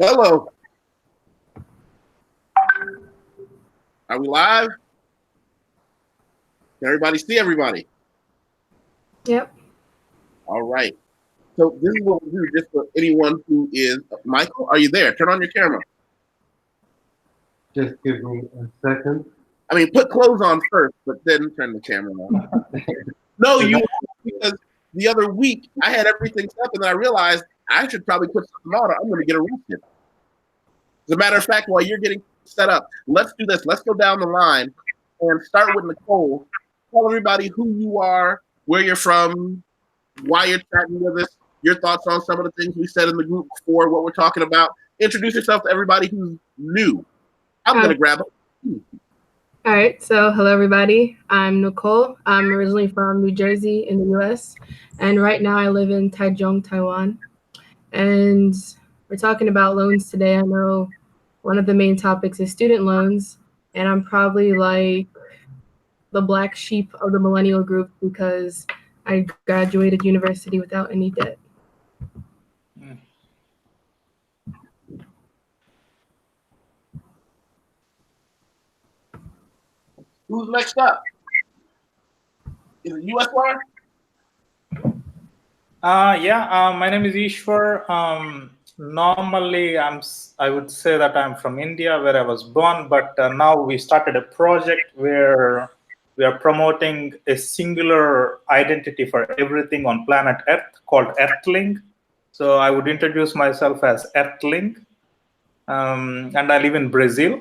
Hello. Are we live? Can everybody see everybody? Yep. All right. So this is what we do just for anyone who is Michael. Are you there? Turn on your camera. Just give me a second. I mean, put clothes on first, but then turn the camera on. No, you because the other week I had everything set up, and then I realized I should probably put something on, or I'm going to get arrested. As a matter of fact, while you're getting set up, let's do this. Let's go down the line and start with Nicole. Tell everybody who you are, where you're from, why you're chatting with us, your thoughts on some of the things we said in the group before, what we're talking about. Introduce yourself to everybody who's new. I'm going to grab it. All right. So hello, everybody. I'm Nicole. I'm originally from New Jersey in the U.S. And right now I live in Taichung, Taiwan. And we're talking about loans today. I know one of the main topics is student loans. And I'm probably like the black sheep of the millennial group because I graduated university without any debt. Who's next up? Is it YusefWateef? My name is Ishwar. Normally, I would say that I'm from India, where I was born, but now we started a project where we are promoting a singular identity for everything on planet Earth called Earthling. So I would introduce myself as Earthling, and I live in Brazil.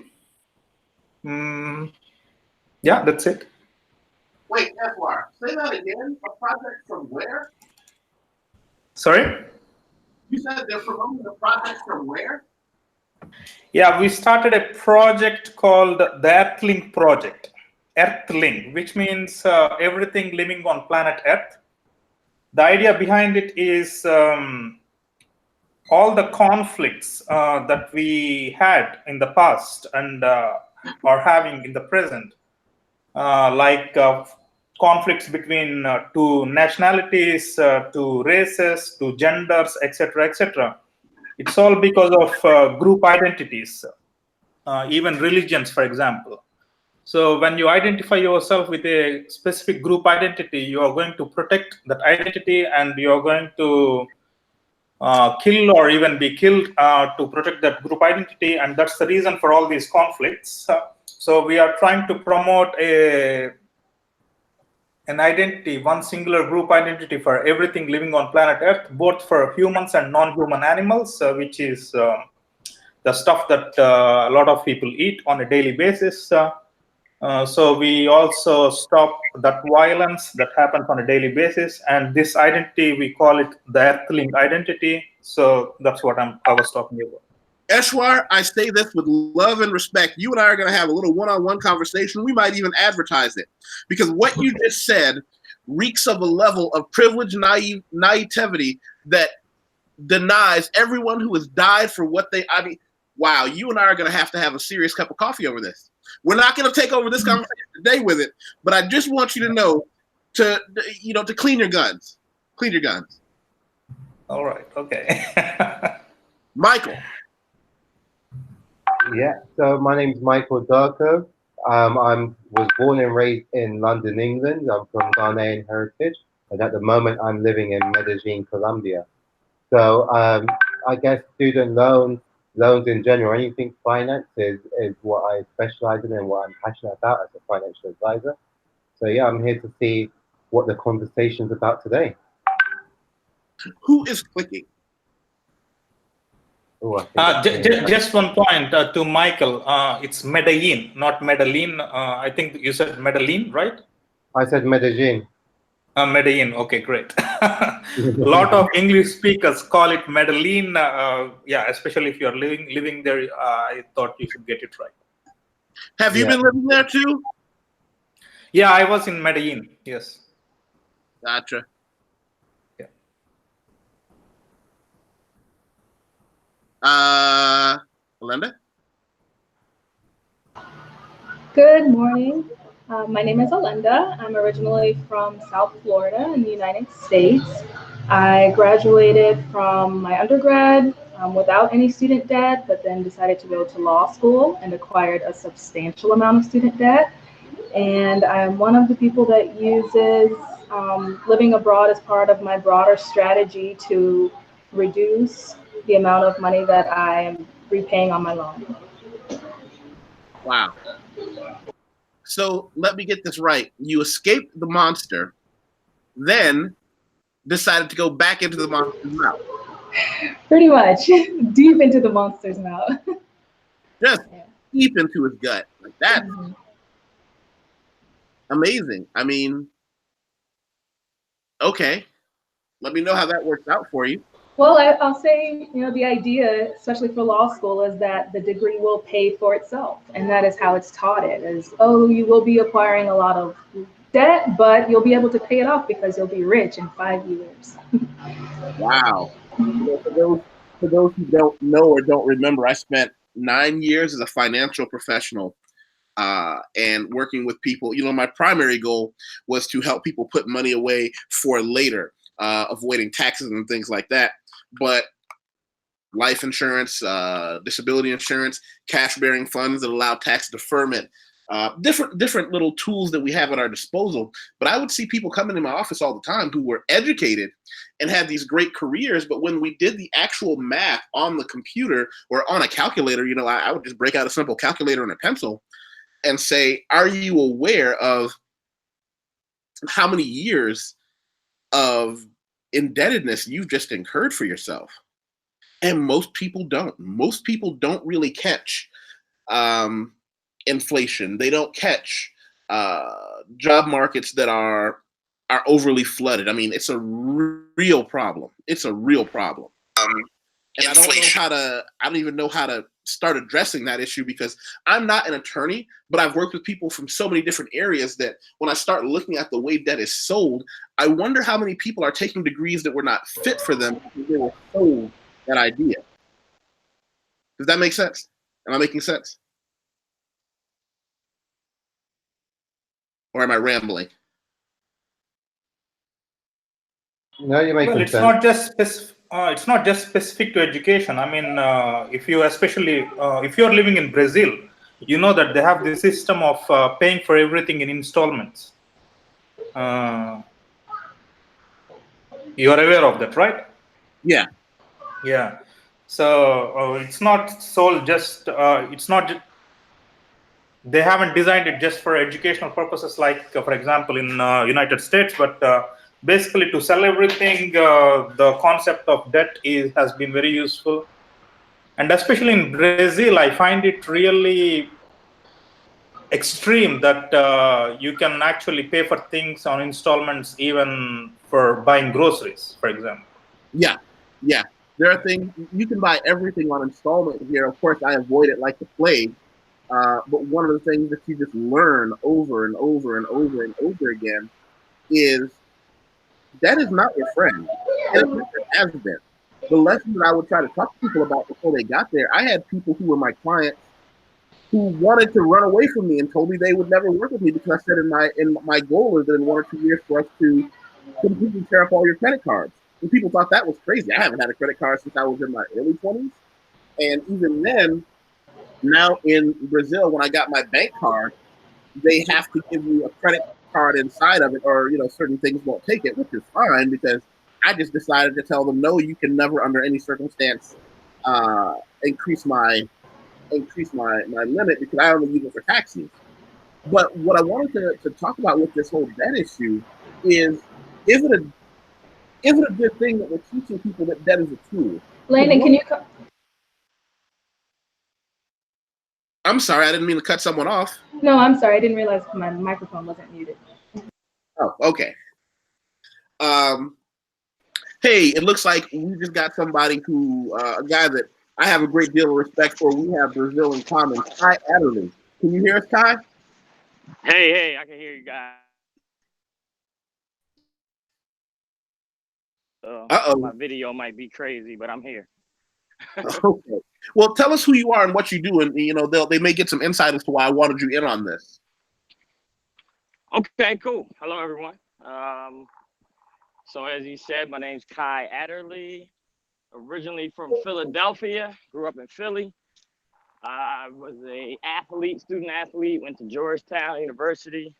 Yeah, that's it. Wait, YusefWateef, say that again. A project from where? Sorry? You said they're promoting a project from where? Yeah, we started a project called the Earthling Project. Earthling, which means everything living on planet Earth. The idea behind it is all the conflicts that we had in the past and are having in the present, like conflicts between two nationalities, to races, to genders, etc., etc. It's all because of group identities, even religions, for example. So when you identify yourself with a specific group identity, you are going to protect that identity, and you are going to kill or even be killed to protect that group identity. And that's the reason for all these conflicts. So we are trying to promote an identity, one singular group identity for everything living on planet Earth, both for humans and non-human animals, which is the stuff that a lot of people eat on a daily basis. So we also stop that violence that happens on a daily basis. And this identity, we call it the Earthling identity. So that's what I was talking about. Eshwar, I say this with love and respect. You and I are going to have a little one-on-one conversation. We might even advertise it, because what you just said reeks of a level of privilege, naivety that denies everyone who has died for what they. I mean, wow! You and I are going to have a serious cup of coffee over this. We're not going to take over this conversation today with it, but I just want you to know to clean your guns. Clean your guns. All right. Okay. Michael. Yeah, so my name is Michael Darko. I was born and raised in London, England. I'm from Ghanaian heritage, and at the moment I'm living in Medellin, Colombia. So I guess student loans in general, anything finance is what I specialize in and what I'm passionate about as a financial advisor. So yeah, I'm here to see what the conversation's about today. Who is clicking? Just one point to Michael. It's Medellin, not Medellin. I think you said Medellin, right? I said Medellin. Medellin. Okay, great. A lot of English speakers call it Medellin. Yeah, especially if you're living there. I thought you should get it right. Have you been living there too? Yeah, I was in Medellin. Yes. Gotcha. Linda? Good morning. My name is Alinda. I'm originally from South Florida in the United States. I graduated from my undergrad without any student debt, but then decided to go to law school and acquired a substantial amount of student debt. And I'm one of the people that uses living abroad as part of my broader strategy to reduce the amount of money that I'm repaying on my loan. Wow. So let me get this right. You escaped the monster, then decided to go back into the monster's mouth. Pretty much deep into the monster's mouth. Just deep into his gut. Like that's amazing. I mean, okay. Let me know how that works out for you. Well, I'll say, the idea, especially for law school, is that the degree will pay for itself. And that is how it's taught it is, oh, you will be acquiring a lot of debt, but you'll be able to pay it off because you'll be rich in 5 years. Wow. For those who don't know or don't remember, I spent 9 years as a financial professional and working with people. My primary goal was to help people put money away for later, avoiding taxes and things like that. But life insurance, disability insurance, cash-bearing funds that allow tax deferment, different little tools that we have at our disposal. But I would see people come into my office all the time who were educated and had these great careers, but when we did the actual math on the computer or on a calculator, I would just break out a simple calculator and a pencil and say, are you aware of how many years of indebtedness you've just incurred for yourself? And most people don't. Most people don't really catch inflation. They don't catch job markets that are overly flooded. I mean, it's a real problem. It's a real problem. And I don't even know how to start addressing that issue because I'm not an attorney, but I've worked with people from so many different areas that when I start looking at the way debt is sold, I wonder how many people are taking degrees that were not fit for them because they were sold that idea. Does that make sense? Am I making sense? Or am I rambling? No, you're making sense. It's not just specific to education. I mean, if you're living in Brazil, you know that they have the system of paying for everything in installments. You are aware of that, right? Yeah. Yeah. So it's not sold just. It's not. They haven't designed it just for educational purposes, like for example in United States, but basically to sell everything. The concept of debt has been very useful, and especially in Brazil, I find it really extreme that you can actually pay for things on installments, even for buying groceries, for example. Yeah. There are things you can buy everything on installment here. Of course, I avoid it like the plague. But one of the things that you just learn over and over and over and over again is that is not your friend. And it has been. The lesson that I would try to talk to people about before they got there, I had people who were my clients who wanted to run away from me and told me they would never work with me because I said in my goal is that in 1 or 2 years for us to completely tear up all your credit cards. And people thought that was crazy. I haven't had a credit card since I was in my early 20s. And even then, now in Brazil, when I got my bank card, they have to give you a credit card inside of it, or certain things won't take it, which is fine because I just decided to tell them, no, you can never, under any circumstance, increase my limit because I only use it for taxis. But what I wanted to talk about with this whole debt issue is it a good thing that we're teaching people that debt is a tool? Landon, can you I'm sorry, I didn't mean to cut someone off. No, I'm sorry. I didn't realize my microphone wasn't muted. Oh, okay. Hey, it looks like we just got somebody who, a guy that I have a great deal of respect for. We have Brazil in common. Kai Adderley. Can you hear us, Kai? Hey, I can hear you guys. My video might be crazy, but I'm here. Okay. Well, tell us who you are and what you do, and they may get some insight as to why I wanted you in on this. Okay, cool. Hello, everyone. So as you said, my name's Kai Adderley, originally from Philadelphia, grew up in Philly. I was a athlete, student athlete, went to Georgetown University,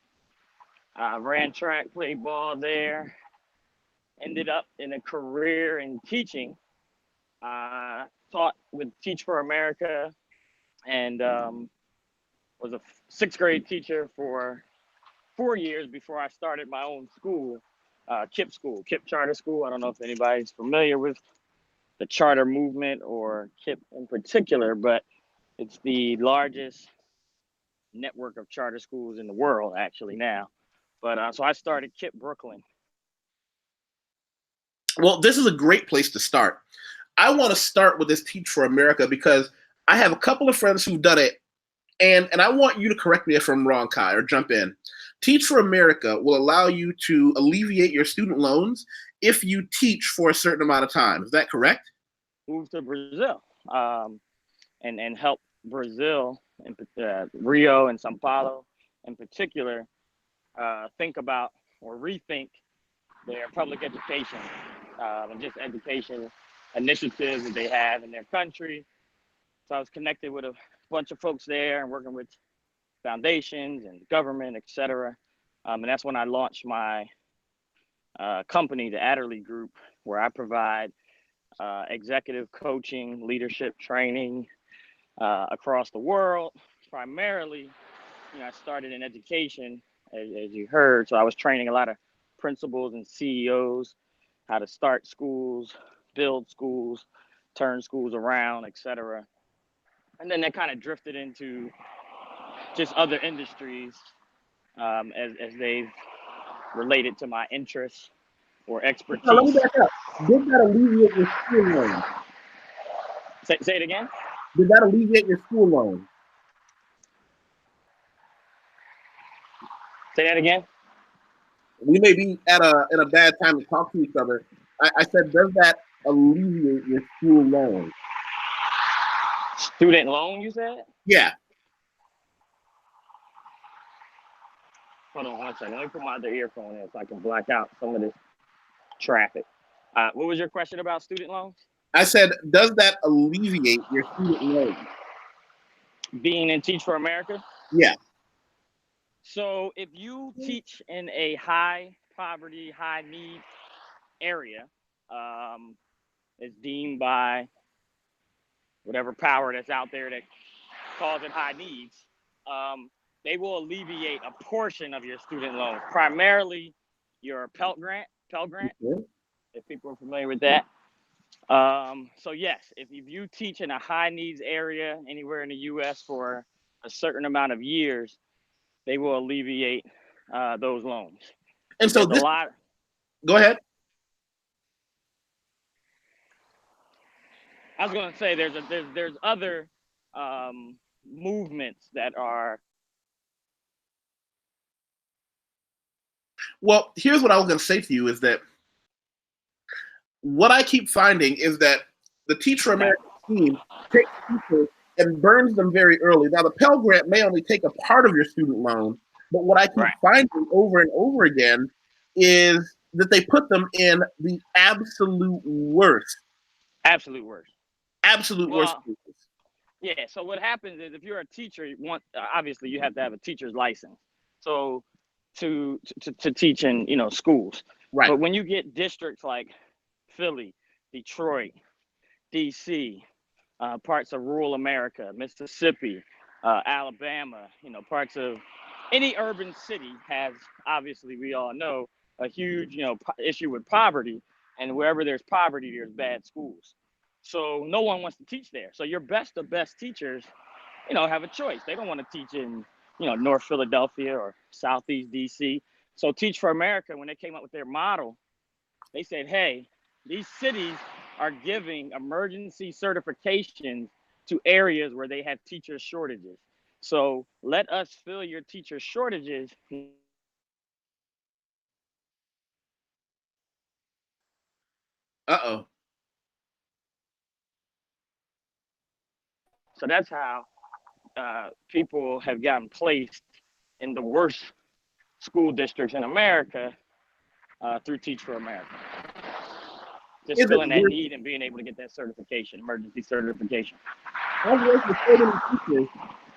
ran track, played ball there, ended up in a career in teaching, taught with Teach for America, and was a sixth grade teacher for 4 years before I started my own school, KIPP School, KIPP Charter School. I don't know if anybody's familiar with the charter movement or KIPP in particular, but it's the largest network of charter schools in the world actually now. But so I started KIPP Brooklyn. Well, this is a great place to start. I want to start with this Teach for America because I have a couple of friends who've done it, and I want you to correct me if I'm wrong, Kai, or jump in. Teach for America will allow you to alleviate your student loans if you teach for a certain amount of time. Is that correct? Moved to Brazil and help Brazil, in Rio and Sao Paulo in particular, think about or rethink their public education and just education initiatives that they have in their country. So I was connected with a bunch of folks there and working with foundations and government, et cetera. And that's when I launched my company, the Adderley Group, where I provide executive coaching, leadership training across the world. Primarily, I started in education, as you heard. So I was training a lot of principals and CEOs how to start schools, build schools, turn schools around, et cetera. And then that kind of drifted into just other industries as they've related to my interests or expertise. Now, let me back up. Did that alleviate your school loan? Say it again? Did that alleviate your school loan? Say that again? We may be in a bad time to talk to each other. I said, does that alleviate your school loan? Student loan, you said? Yeah. Hold on one second. Let me put my other earphone in so I can black out some of this traffic. What was your question about student loans? I said, does that alleviate your student loan? Being in Teach for America? Yeah. So if you teach in a high poverty, high need area, it's deemed by whatever power that's out there that calls it high needs, they will alleviate a portion of your student loan, primarily your Pell Grant, if people are familiar with that. So yes, if you teach in a high needs area anywhere in the US for a certain amount of years, they will alleviate those loans. And so there's a lot. Go ahead. I was going to say there's other movements that are. Well, here's what I was going to say to you is that what I keep finding is that the Teach for America scheme takes people and burns them very early. Now, the Pell Grant may only take a part of your student loan, but what I keep finding over and over again is that they put them in the absolute worst. Absolute worst. Absolute worst cases. Yeah. So what happens is if you're a teacher, obviously you have to have a teacher's license. So to teach in schools. Right. But when you get districts like Philly, Detroit, DC, parts of rural America, Mississippi, Alabama, parts of any urban city has, obviously we all know, a huge issue with poverty, and wherever there's poverty there's bad schools. So no one wants to teach there. So your best of best teachers have a choice. They don't want to teach in North Philadelphia or Southeast DC. So Teach for America, when they came up with their model, they said, hey, these cities are giving emergency certifications to areas where they have teacher shortages. So let us fill your teacher shortages. Uh-oh. So that's how people have gotten placed in the worst school districts in America through Teach for America. Just Is it filling that worth- need and being able to get that certification, emergency certification. I've worked with so many teachers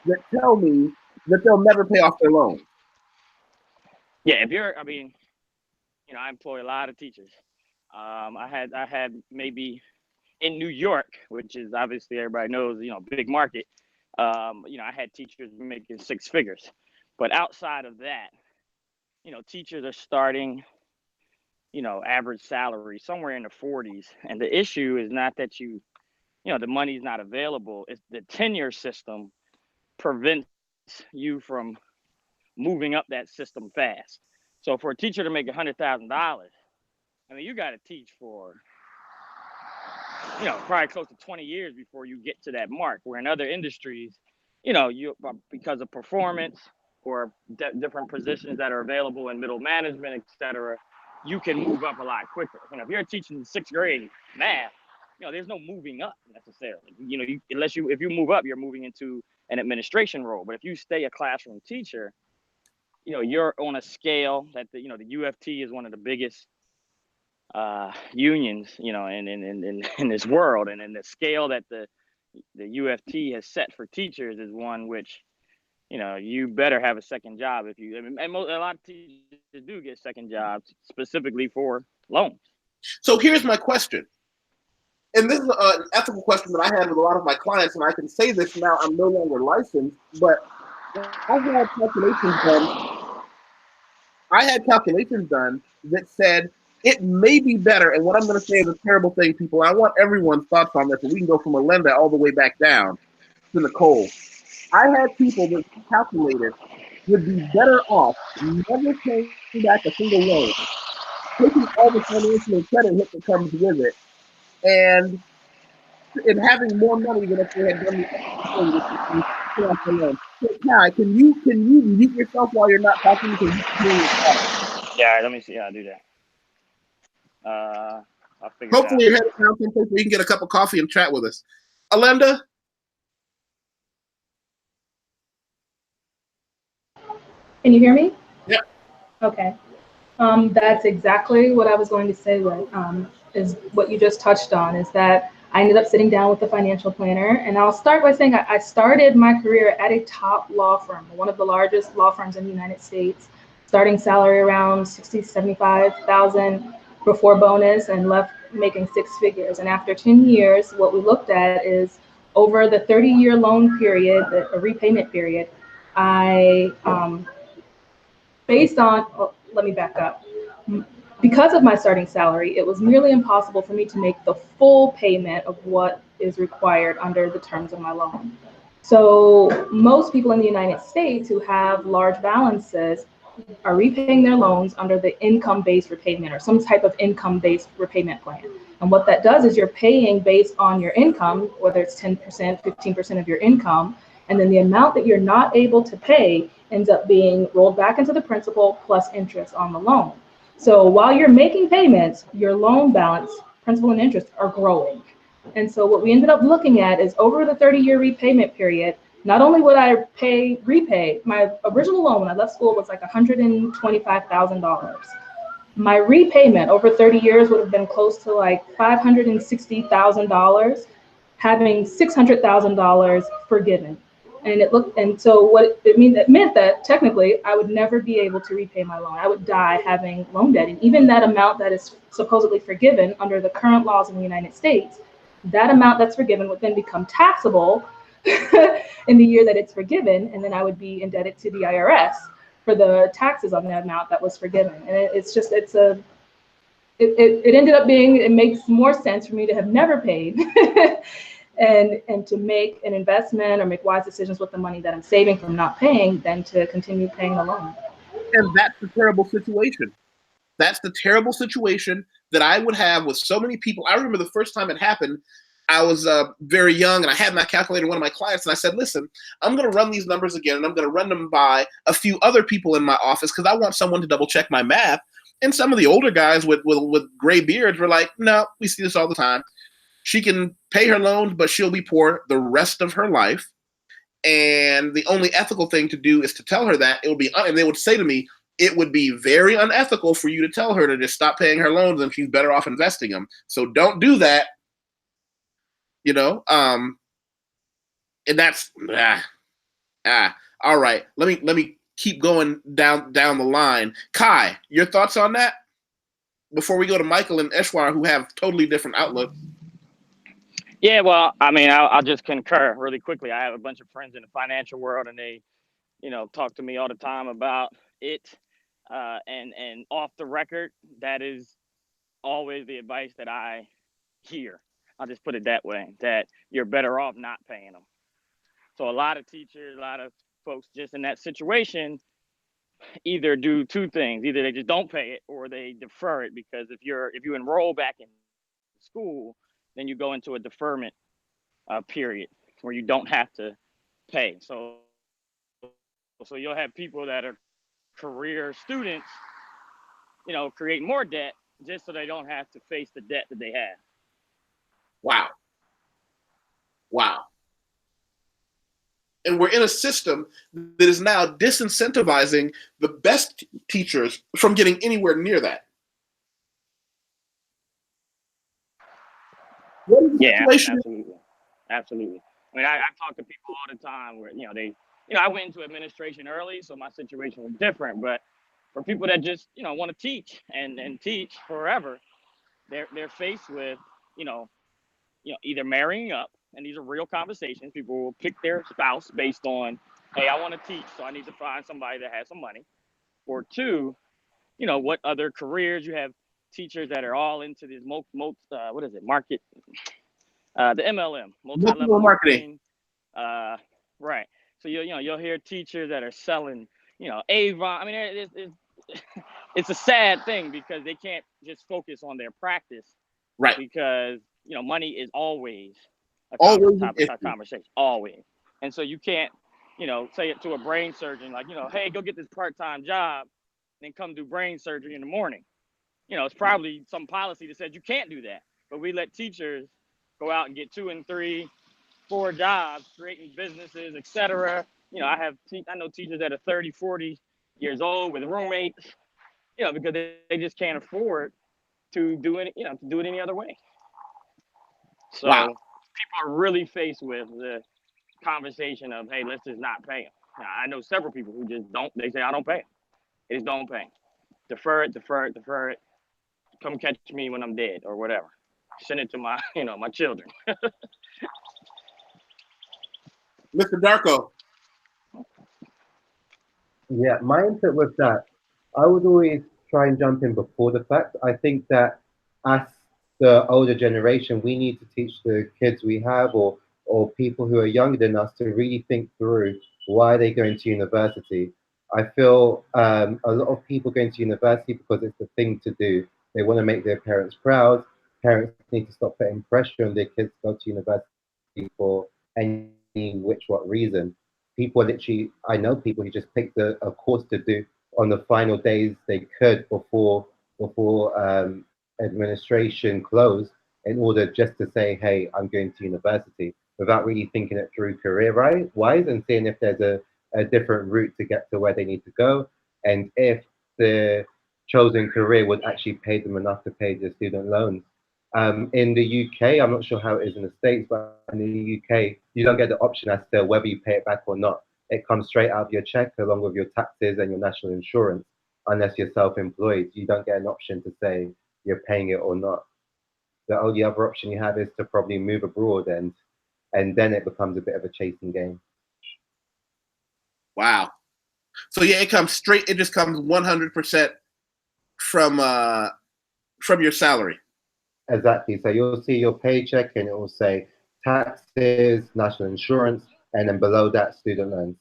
that tell me that they'll never pay off their loan. Yeah, if you're, I mean, you know, I employ a lot of teachers. I had maybe in New York, which is obviously everybody knows, you know, big market. You know, I had teachers making six figures, but outside of that, you know, teachers are starting, you know, average salary somewhere in the 40s. And the issue is not that you know, the money's not available. It's the tenure system prevents you from moving up that system fast. So for a teacher to make $100,000, I mean, you got to teach for, you know, probably close to 20 years before you get to that mark. Where in other industries, you know, you because of performance or different positions that are available in middle management, et cetera, you can move up a lot quicker. You know, if you're teaching sixth grade math, you know, there's no moving up necessarily. You know, if you move up, you're moving into an administration role. But if you stay a classroom teacher, you know, you're on a scale that the UFT is one of the biggest unions, you know, in this world, and in the scale that the UFT has set for teachers is one which, you know, you better have a second job if you. I mean, and a lot of teachers do get second jobs specifically for loans. So here's my question, and this is an ethical question that I had with a lot of my clients, and I can say this now. I'm no longer licensed, but I had calculations done that said it may be better, and what I'm going to say is a terrible thing, people. I want everyone's thoughts on this, and we can go from Alenda all the way back down to Nicole. I had people that calculated would be better off never paying back a single loan, taking all the financial and credit hit that comes with it, and having more money than if they had done the loan. So, Kai, can you mute yourself while you're not talking? Because you can hear yourself. Yeah, let me see how I do that. I'll figure Hopefully it you're headed down someplace where you can get a cup of coffee and chat with us. Alenda? Can you hear me? Yeah. Okay. That's exactly what I was going to say. Is what you just touched on, is that I ended up sitting down with the financial planner, and I'll start by saying I started my career at a top law firm, one of the largest law firms in the United States, starting salary around $60,000, $75,000 before bonus, and left making six figures. And after 10 years, what we looked at is over the 30-year loan period, a repayment period, let me back up. Because of my starting salary, it was nearly impossible for me to make the full payment of what is required under the terms of my loan. So most people in the United States who have large balances are repaying their loans under the income-based repayment or some type of income-based repayment plan. And what that does is you're paying based on your income, whether it's 10%, 15% of your income, and then the amount that you're not able to pay ends up being rolled back into the principal plus interest on the loan. So while you're making payments, your loan balance, principal and interest, are growing. And so what we ended up looking at is over the 30-year repayment period, not only would I repay, my original loan when I left school was like $125,000. My repayment over 30 years would have been close to like $560,000, having $600,000 forgiven. And so what it meant that technically I would never be able to repay my loan. I would die having loan debt. And even that amount that is supposedly forgiven under the current laws in the United States, that amount that's forgiven would then become taxable in the year that it's forgiven. And then I would be indebted to the IRS for the taxes on that amount that was forgiven. And it ended up being, it makes more sense for me to have never paid and to make an investment or make wise decisions with the money that I'm saving from not paying than to continue paying the loan. And that's the terrible situation. That's the terrible situation that I would have with so many people. I remember the first time it happened, I was very young, and I had my calculator, one of my clients, and I said, listen, I'm going to run these numbers again, and I'm going to run them by a few other people in my office because I want someone to double check my math. And some of the older guys with gray beards were like, no, we see this all the time. She can pay her loans, but she'll be poor the rest of her life. And the only ethical thing to do is to tell her that. It will be, and they would say to me, it would be very unethical for you to tell her to just stop paying her loans and she's better off investing them. So don't do that. You know, and that's all right. Let me keep going down the line. Kai, your thoughts on that before we go to Michael and Eshwar, who have totally different outlooks? Yeah, well, I mean, I'll just concur really quickly. I have a bunch of friends in the financial world, and they, talk to me all the time about it. And off the record, that is always the advice that I hear. I'll just put it that way, that you're better off not paying them. So a lot of teachers, a lot of folks just in that situation either do two things. Either they just don't pay it or they defer it, because if you enroll back in school, then you go into a deferment period where you don't have to pay. So you'll have people that are career students, create more debt just so they don't have to face the debt that they have. Wow. And we're in a system that is now disincentivizing the best teachers from getting anywhere near that. Yeah, absolutely. I mean, I talk to people all the time where, I went into administration early, so my situation was different. But for people that just, want to teach and teach forever, they're faced with, either marrying up, and these are real conversations. People will pick their spouse based on, hey, I want to teach, so I need to find somebody that has some money. Or two, what other careers you have. Teachers that are all into this market, the MLM, multi-level marketing. Right. So you'll hear teachers that are selling, Avon. I mean, it's a sad thing because they can't just focus on their practice, right? Because money is always a type of conversation, always. And so you can't, say it to a brain surgeon like, hey, go get this part-time job, and then come do brain surgery in the morning. It's probably some policy that says you can't do that, but we let teachers go out and get 2 and 3, 4 jobs, creating businesses, etc. I know teachers that are 30, 40 years old with roommates, because they just can't afford to do it any other way. So people are really faced with the conversation of, hey, let's just not pay them. Now, I know several people who just don't. They say, I don't pay them. They just don't pay. Defer it. Come catch me when I'm dead or whatever. Send it to my, my children. Mr. Darko. Yeah, my input was that I would always try and jump in before the fact. I think that as the older generation, we need to teach the kids we have or people who are younger than us to really think through why they're going to university. I feel a lot of people going to university because it's the thing to do. They want to make their parents proud. Parents need to stop putting pressure on their kids to go to university for any what reason. People literally, I know people who just picked a course to do on the final days they could before administration closed in order just to say, hey, I'm going to university without really thinking it through career-wise and seeing if there's a different route to get to where they need to go, and if the chosen career would actually pay them enough to pay their student loans. In the UK, I'm not sure how it is in the States, but in the UK, you don't get the option as to whether you pay it back or not. It comes straight out of your check along with your taxes and your national insurance. Unless you're self-employed, you don't get an option to say you're paying it or not. The only other option you have is to probably move abroad, and then it becomes a bit of a chasing game. Wow. So yeah, it comes straight. It just comes 100% from your salary. Exactly. So you'll see your paycheck, and it will say taxes, national insurance, and then below that, student loans.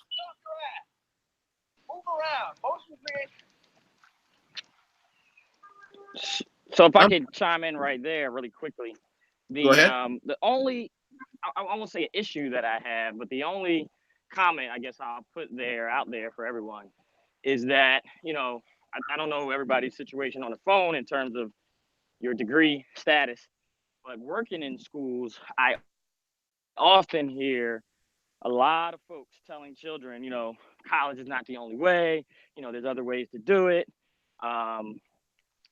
So if I could chime in right there really quickly, Go ahead. The only, I won't say an issue that I have, but the only comment I guess I'll put out there for everyone is that, I don't know everybody's situation on the phone in terms of your degree status, but working in schools, I often hear a lot of folks telling children, college is not the only way. There's other ways to do it.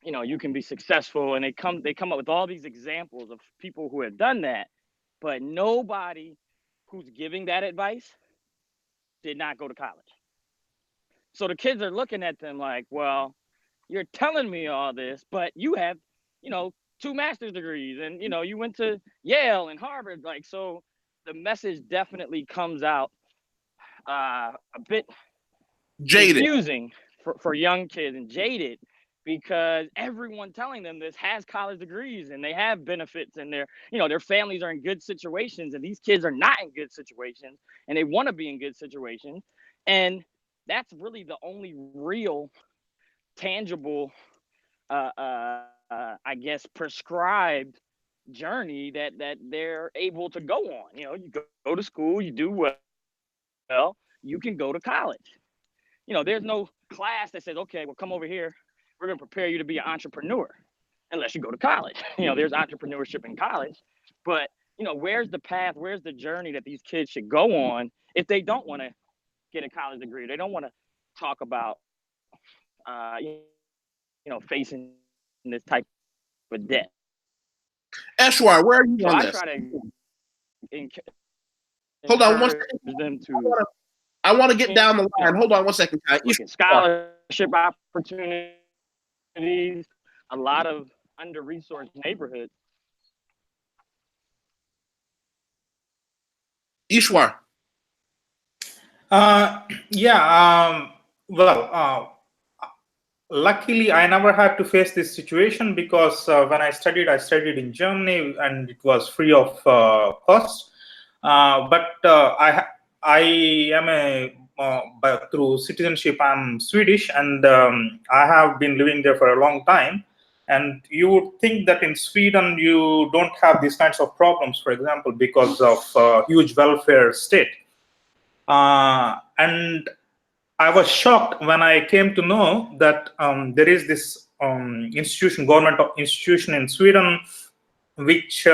You can be successful, and they come up with all these examples of people who have done that, but nobody who's giving that advice did not go to college. So the kids are looking at them like, well, you're telling me all this, but you have, 2 master's degrees, and you went to Yale and Harvard. Like, so the message definitely comes out a bit Jaded. confusing for young kids, and jaded, because everyone telling them this has college degrees and they have benefits, and their families are in good situations, and these kids are not in good situations, and they want to be in good situations. And that's really the only real tangible, I guess, prescribed journey that they're able to go on. You go to school, you do well, you can go to college. There's no class that says, okay, well, come over here, we're going to prepare you to be an entrepreneur, unless you go to college. There's entrepreneurship in college, but where's the path, where's the journey that these kids should go on if they don't want to get a college degree? They don't want to talk about facing this type of debt. Eshwar, where are you So on I this? try to Hold on one encourage second. them to I want to get down the line. Hold on one second. look at scholarship opportunities, a lot of under-resourced neighborhoods. Ishwar. Luckily, I never had to face this situation, because when I studied in Germany, and it was free of cost. But I am through citizenship, I'm Swedish, and I have been living there for a long time. And you would think that in Sweden you don't have these kinds of problems, for example, because of huge welfare state. And I was shocked when I came to know that there is this government institution in Sweden, which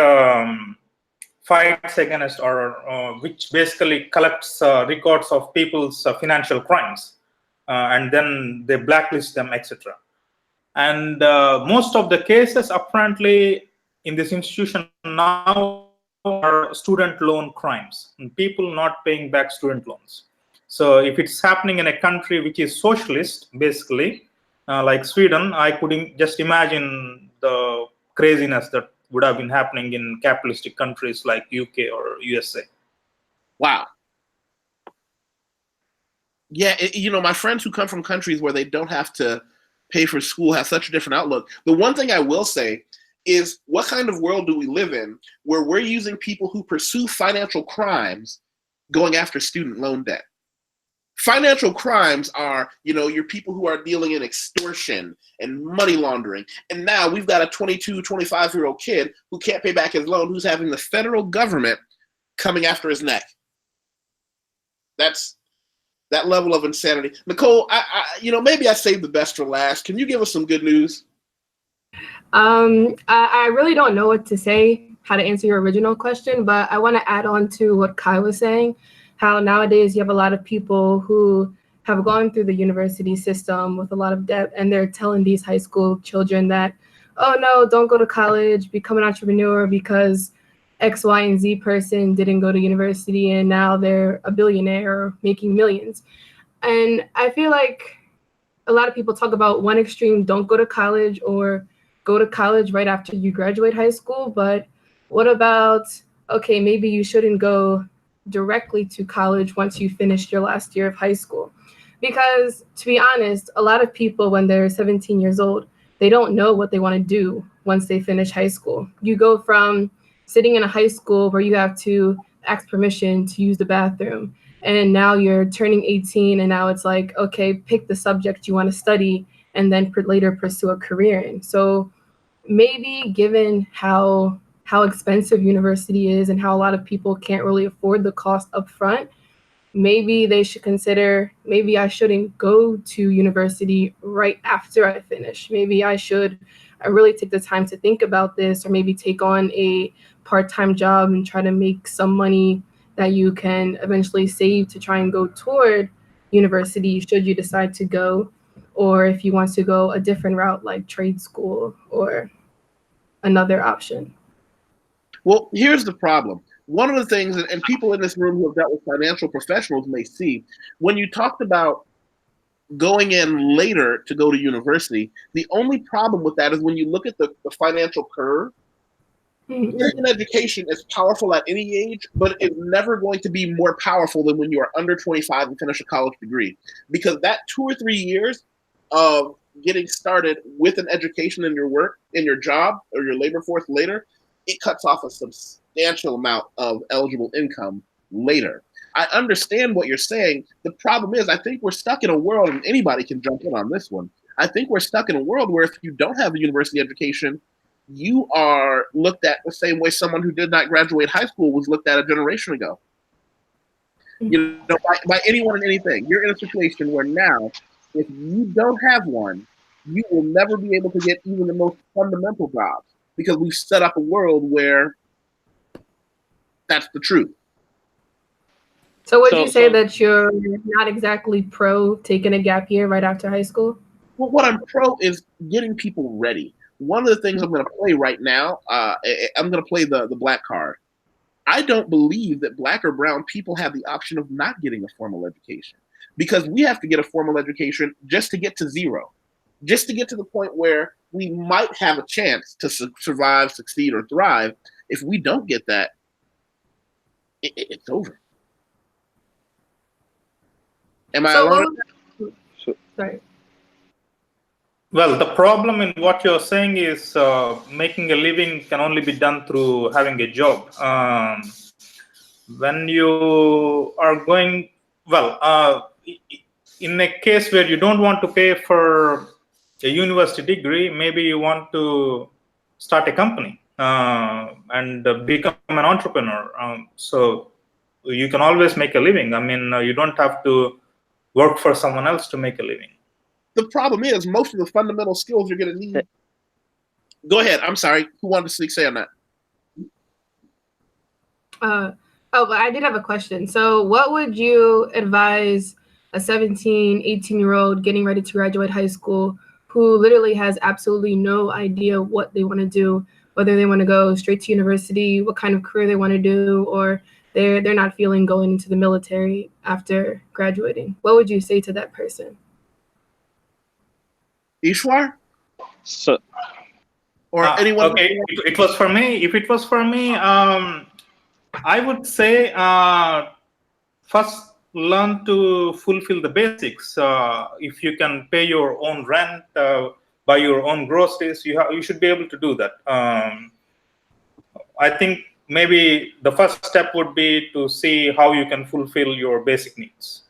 fights against, or which basically collects records of people's financial crimes, and then they blacklist them, etc. And most of the cases apparently in this institution now are student loan crimes, and people not paying back student loans. So if it's happening in a country which is socialist, basically, like Sweden, I couldn't just imagine the craziness that would have been happening in capitalistic countries like UK or USA. Wow. Yeah, my friends who come from countries where they don't have to pay for school have such a different outlook. The one thing I will say is, what kind of world do we live in where we're using people who pursue financial crimes going after student loan debt? Financial crimes are, your people who are dealing in extortion and money laundering. And now we've got a 22, 25-year-old kid who can't pay back his loan, who's having the federal government coming after his neck. That's that level of insanity. Nicole, maybe I saved the best for last. Can you give us some good news? I really don't know what to say, how to answer your original question, but I want to add on to what Kai was saying, how nowadays you have a lot of people who have gone through the university system with a lot of debt, and they're telling these high school children that, oh no, don't go to college, become an entrepreneur because X, Y, and Z person didn't go to university and now they're a billionaire making millions. And I feel like a lot of people talk about one extreme, don't go to college, or go to college right after you graduate high school. But what about, okay, maybe you shouldn't go directly to college once you finished your last year of high school? Because to be honest, a lot of people when they're 17 years old, they don't know what they want to do once they finish high school. You go from sitting in a high school where you have to ask permission to use the bathroom, and now you're turning 18, and now it's like, okay, pick the subject you want to study and then later pursue a career in. So maybe given how expensive university is and how a lot of people can't really afford the cost up front, maybe they should consider, maybe I shouldn't go to university right after I finish. Maybe I really take the time to think about this, or maybe take on a part-time job and try to make some money that you can eventually save to try and go toward university should you decide to go, or if you want to go a different route like trade school or another option? Well, here's the problem. One of the things, and people in this room who have dealt with financial professionals may see, when you talked about going in later to go to university, the only problem with that is when you look at the financial curve, getting an education is powerful at any age, but it's never going to be more powerful than when you are under 25 and finish a college degree. Because that 2 or 3 years of getting started with an education in your work, in your job, or your labor force later, it cuts off a substantial amount of eligible income later. I understand what you're saying. The problem is, I think we're stuck in a world, and anybody can jump in on this one. I think we're stuck in a world where if you don't have a university education, you are looked at the same way someone who did not graduate high school was looked at a generation ago. You know, by anyone and anything. You're in a situation where now, if you don't have one, you will never be able to get even the most fundamental jobs because we've set up a world where that's the truth. So would you say that you're not exactly pro taking a gap year right after high school? Well, what I'm pro is getting people ready. One of the things I'm going to play right now, I'm going to play the black card. I don't believe that black or brown people have the option of not getting a formal education because we have to get a formal education just to get to zero, just to get to the point where we might have a chance to survive, succeed, or thrive. If we don't get that, it's over. Am I alone? Sorry. Well, the problem in what you're saying is making a living can only be done through having a job. When you are going, in a case where you don't want to pay for a university degree, maybe you want to start a company and become an entrepreneur. So you can always make a living. I mean, you don't have to work for someone else to make a living. The problem is most of the fundamental skills you're going to need. Go ahead. I'm sorry. Who wanted to say on that? But I did have a question. So what would you advise a 17, 18-year-old getting ready to graduate high school who literally has absolutely no idea what they want to do, whether they want to go straight to university, what kind of career they want to do, or they're not feeling going into the military after graduating? What would you say to that person? Ishwar? So, or anyone? Okay, it was for me. If it was for me, I would say first learn to fulfill the basics. If you can pay your own rent, buy your own groceries, you should be able to do that. I think maybe the first step would be to see how you can fulfill your basic needs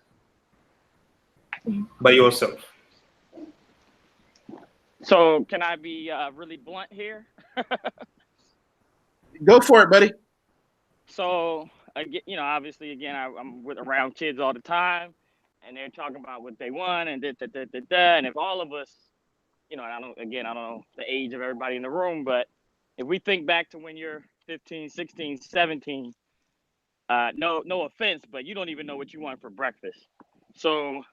by yourself. So can I be really blunt here? Go for it, buddy. So, you know, obviously, again, I'm around kids all the time, and they're talking about what they want and and if all of us, you know, I don't know the age of everybody in the room, but if we think back to when you're 15, 16, 17, no offense, but you don't even know what you want for breakfast. So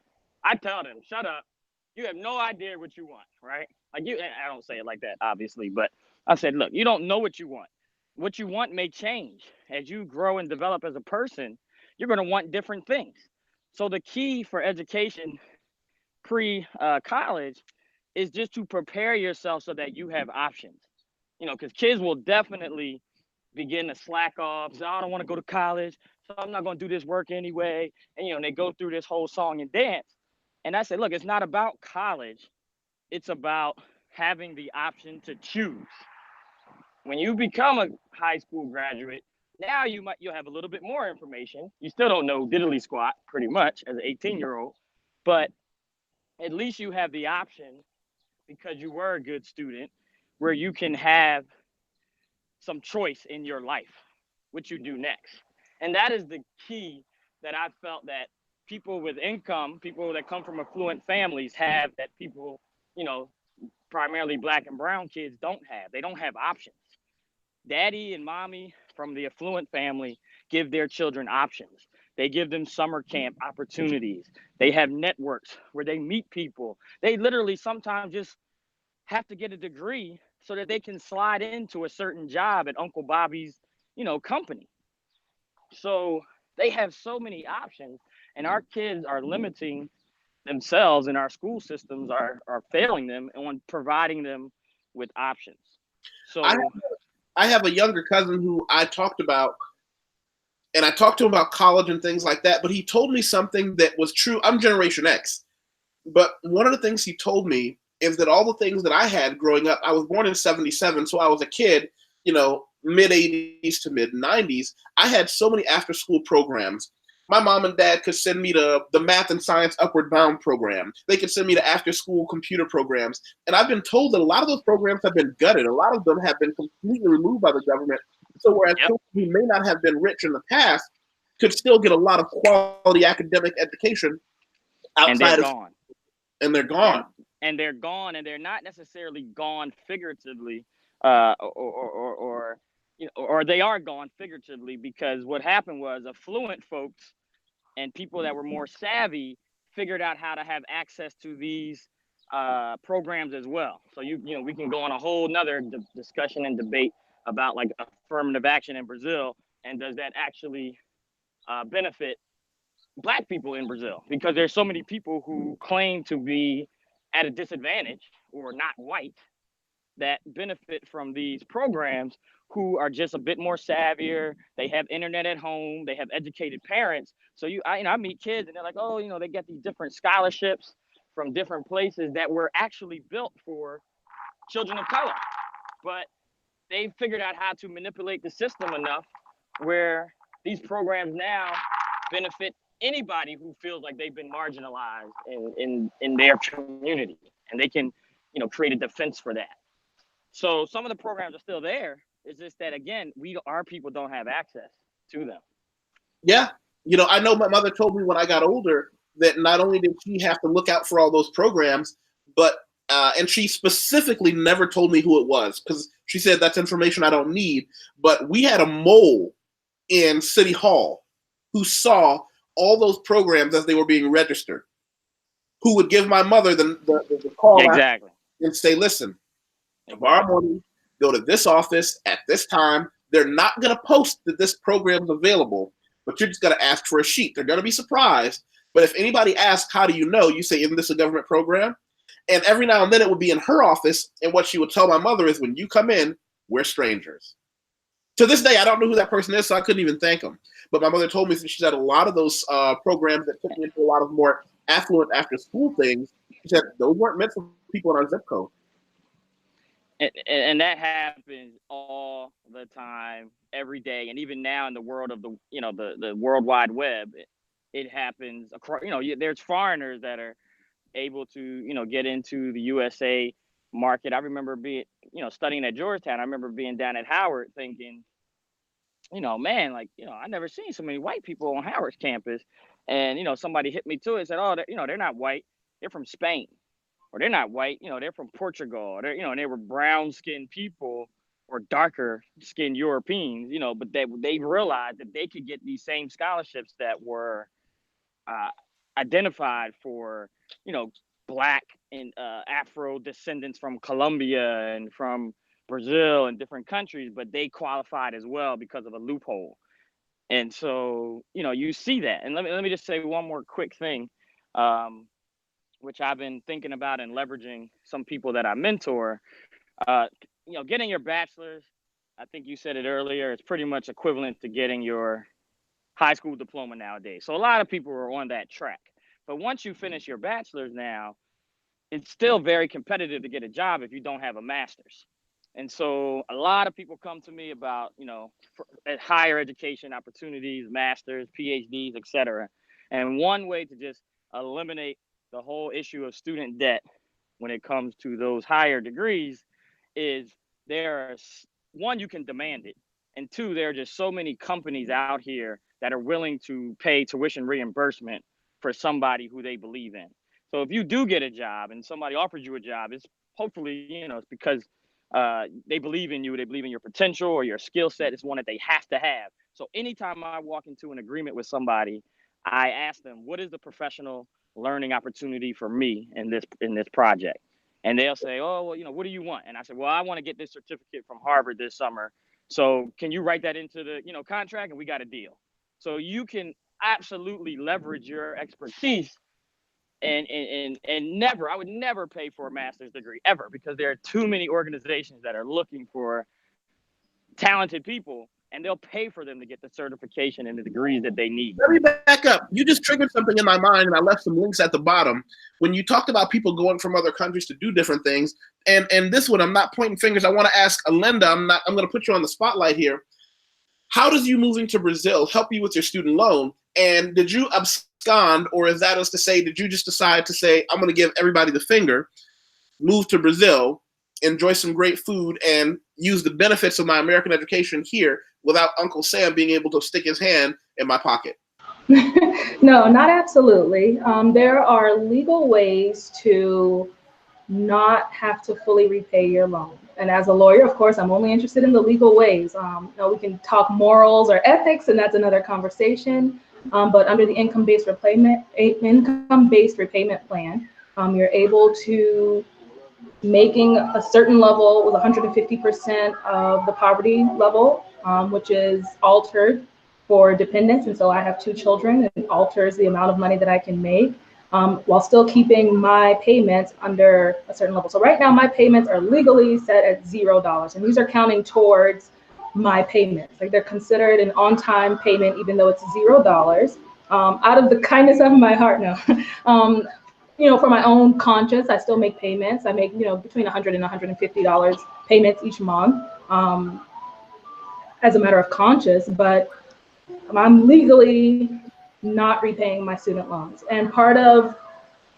I tell them, shut up. You have no idea what you want, right? Like I don't say it like that, obviously, but I said, look, you don't know what you want. What you want may change as you grow and develop as a person. You're going to want different things. So the key for education pre-college is just to prepare yourself so that you have options. You know, because kids will definitely begin to slack off. So I don't want to go to college, so I'm not going to do this work anyway. And you know, they go through this whole song and dance. And I said, look, it's not about college. It's about having the option to choose. When you become a high school graduate, now you'll have a little bit more information. You still don't know diddly squat pretty much as an 18-year-old, but at least you have the option, because you were a good student, where you can have some choice in your life, what you do next. And that is the key that I felt that people with income, people that come from affluent families have, that people, you know, primarily black and brown kids don't have. They don't have options. daddy and mommy from the affluent family give their children options. They give them summer camp opportunities. They have networks where they meet people. They literally sometimes just have to get a degree so that they can slide into a certain job at Uncle Bobby's, company. So they have so many options, and our kids are limiting themselves, and our school systems are failing them on providing them with options. So I have a younger cousin who I talked about, and I talked to him about college and things like that, but he told me something that was true. I'm Generation X, but one of the things he told me is that all the things that I had growing up, I was born in 77, so I was a kid, mid 80s to mid 90s. I had so many after school programs. My mom and dad could send me to the math and science upward bound program. They could send me to after school computer programs. And I've been told that a lot of those programs have been gutted. A lot of them have been completely removed by the government. So whereas children who may not have been rich in the past could still get a lot of quality academic education outside of, and they're gone. And they're gone, and they're not necessarily gone figuratively, or they are gone figuratively, because what happened was affluent folks and people that were more savvy figured out how to have access to these programs as well. So we can go on a whole nother discussion and debate about like affirmative action in Brazil, and does that actually benefit Black people in Brazil, because there's so many people who claim to be at a disadvantage or not white that benefit from these programs, who are just a bit more savvier. They have internet at home. They have educated parents. So I meet kids and they're like, oh, they get these different scholarships from different places that were actually built for children of color. But they figured out how to manipulate the system enough where these programs now benefit anybody who feels like they've been marginalized in their community, and they can, create a defense for that. So some of the programs are still there. It's just that, again, our people don't have access to them. Yeah. I know my mother told me when I got older that not only did she have to look out for all those programs, but and she specifically never told me who it was, because she said that's information I don't need. But we had a mole in City Hall who saw all those programs as they were being registered, who would give my mother the call exactly and say, listen, tomorrow morning, go to this office at this time. They're not going to post that this program is available, but you're just going to ask for a sheet. They're going to be surprised. But if anybody asks, how do you know? You say, isn't this a government program? And every now and then it would be in her office. And what she would tell my mother is, when you come in, we're strangers. To this day, I don't know who that person is, so I couldn't even thank them. But my mother told me that she's had a lot of those programs that took me into a lot of more affluent after-school things. She said those weren't meant for people in our zip code. And that happens all the time, every day, and even now in the world of the World Wide Web, it happens across. There's foreigners that are able to get into the USA market. I remember being studying at Georgetown. I remember being down at Howard thinking, man, I never seen so many white people on Howard's campus. And somebody hit me to it and said, oh, they're not white, they're from Spain. Or they're not white, they're from Portugal. And they were brown-skinned people or darker-skinned Europeans, but they realized that they could get these same scholarships that were identified for, Black and Afro descendants from Colombia and from Brazil and different countries, but they qualified as well because of a loophole. And so, you see that. And let me just say one more quick thing. Which I've been thinking about and leveraging some people that I mentor. Getting your bachelor's, I think you said it earlier, it's pretty much equivalent to getting your high school diploma nowadays. So a lot of people are on that track. But once you finish your bachelor's now, it's still very competitive to get a job if you don't have a master's. And so a lot of people come to me about, higher education opportunities, masters, PhDs, et cetera. And one way to just eliminate the whole issue of student debt when it comes to those higher degrees is one, you can demand it. And two, there are just so many companies out here that are willing to pay tuition reimbursement for somebody who they believe in. So if you do get a job and somebody offers you a job, it's hopefully, it's because they believe in you, they believe in your potential or your skill set is one that they have to have. So anytime I walk into an agreement with somebody, I ask them, what is the professional learning opportunity for me in this project? And they'll say, oh, well, what do you want? And I said, well, I want to get this certificate from Harvard this summer. So can you write that into the, contract? And we got a deal. So you can absolutely leverage your expertise and I would never pay for a master's degree ever, because there are too many organizations that are looking for talented people, and they'll pay for them to get the certification and the degrees that they need. Let me back up. You just triggered something in my mind, and I left some links at the bottom. When you talked about people going from other countries to do different things, and this one, I'm not pointing fingers. I want to ask Alenda, I'm going to put you on the spotlight here. How does you moving to Brazil help you with your student loan? And did you abscond, or is that as to say, did you just decide to say, I'm going to give everybody the finger, move to Brazil, enjoy some great food, and use the benefits of my American education here without Uncle Sam being able to stick his hand in my pocket? No, not absolutely. There are legal ways to not have to fully repay your loan. And as a lawyer, of course, I'm only interested in the legal ways. We can talk morals or ethics, and that's another conversation. But under the income-based repayment plan, you're able to, making a certain level with 150% of the poverty level, which is altered for dependents. And so I have 2 children, and it alters the amount of money that I can make, while still keeping my payments under a certain level. So right now my payments are legally set at $0, and these are counting towards my payments. Like, they're considered an on-time payment, even though it's $0, out of the kindness of my heart. No. For my own conscience, I still make payments. I make, between $100 and $150 payments each month, as a matter of conscience, but I'm legally not repaying my student loans. And part of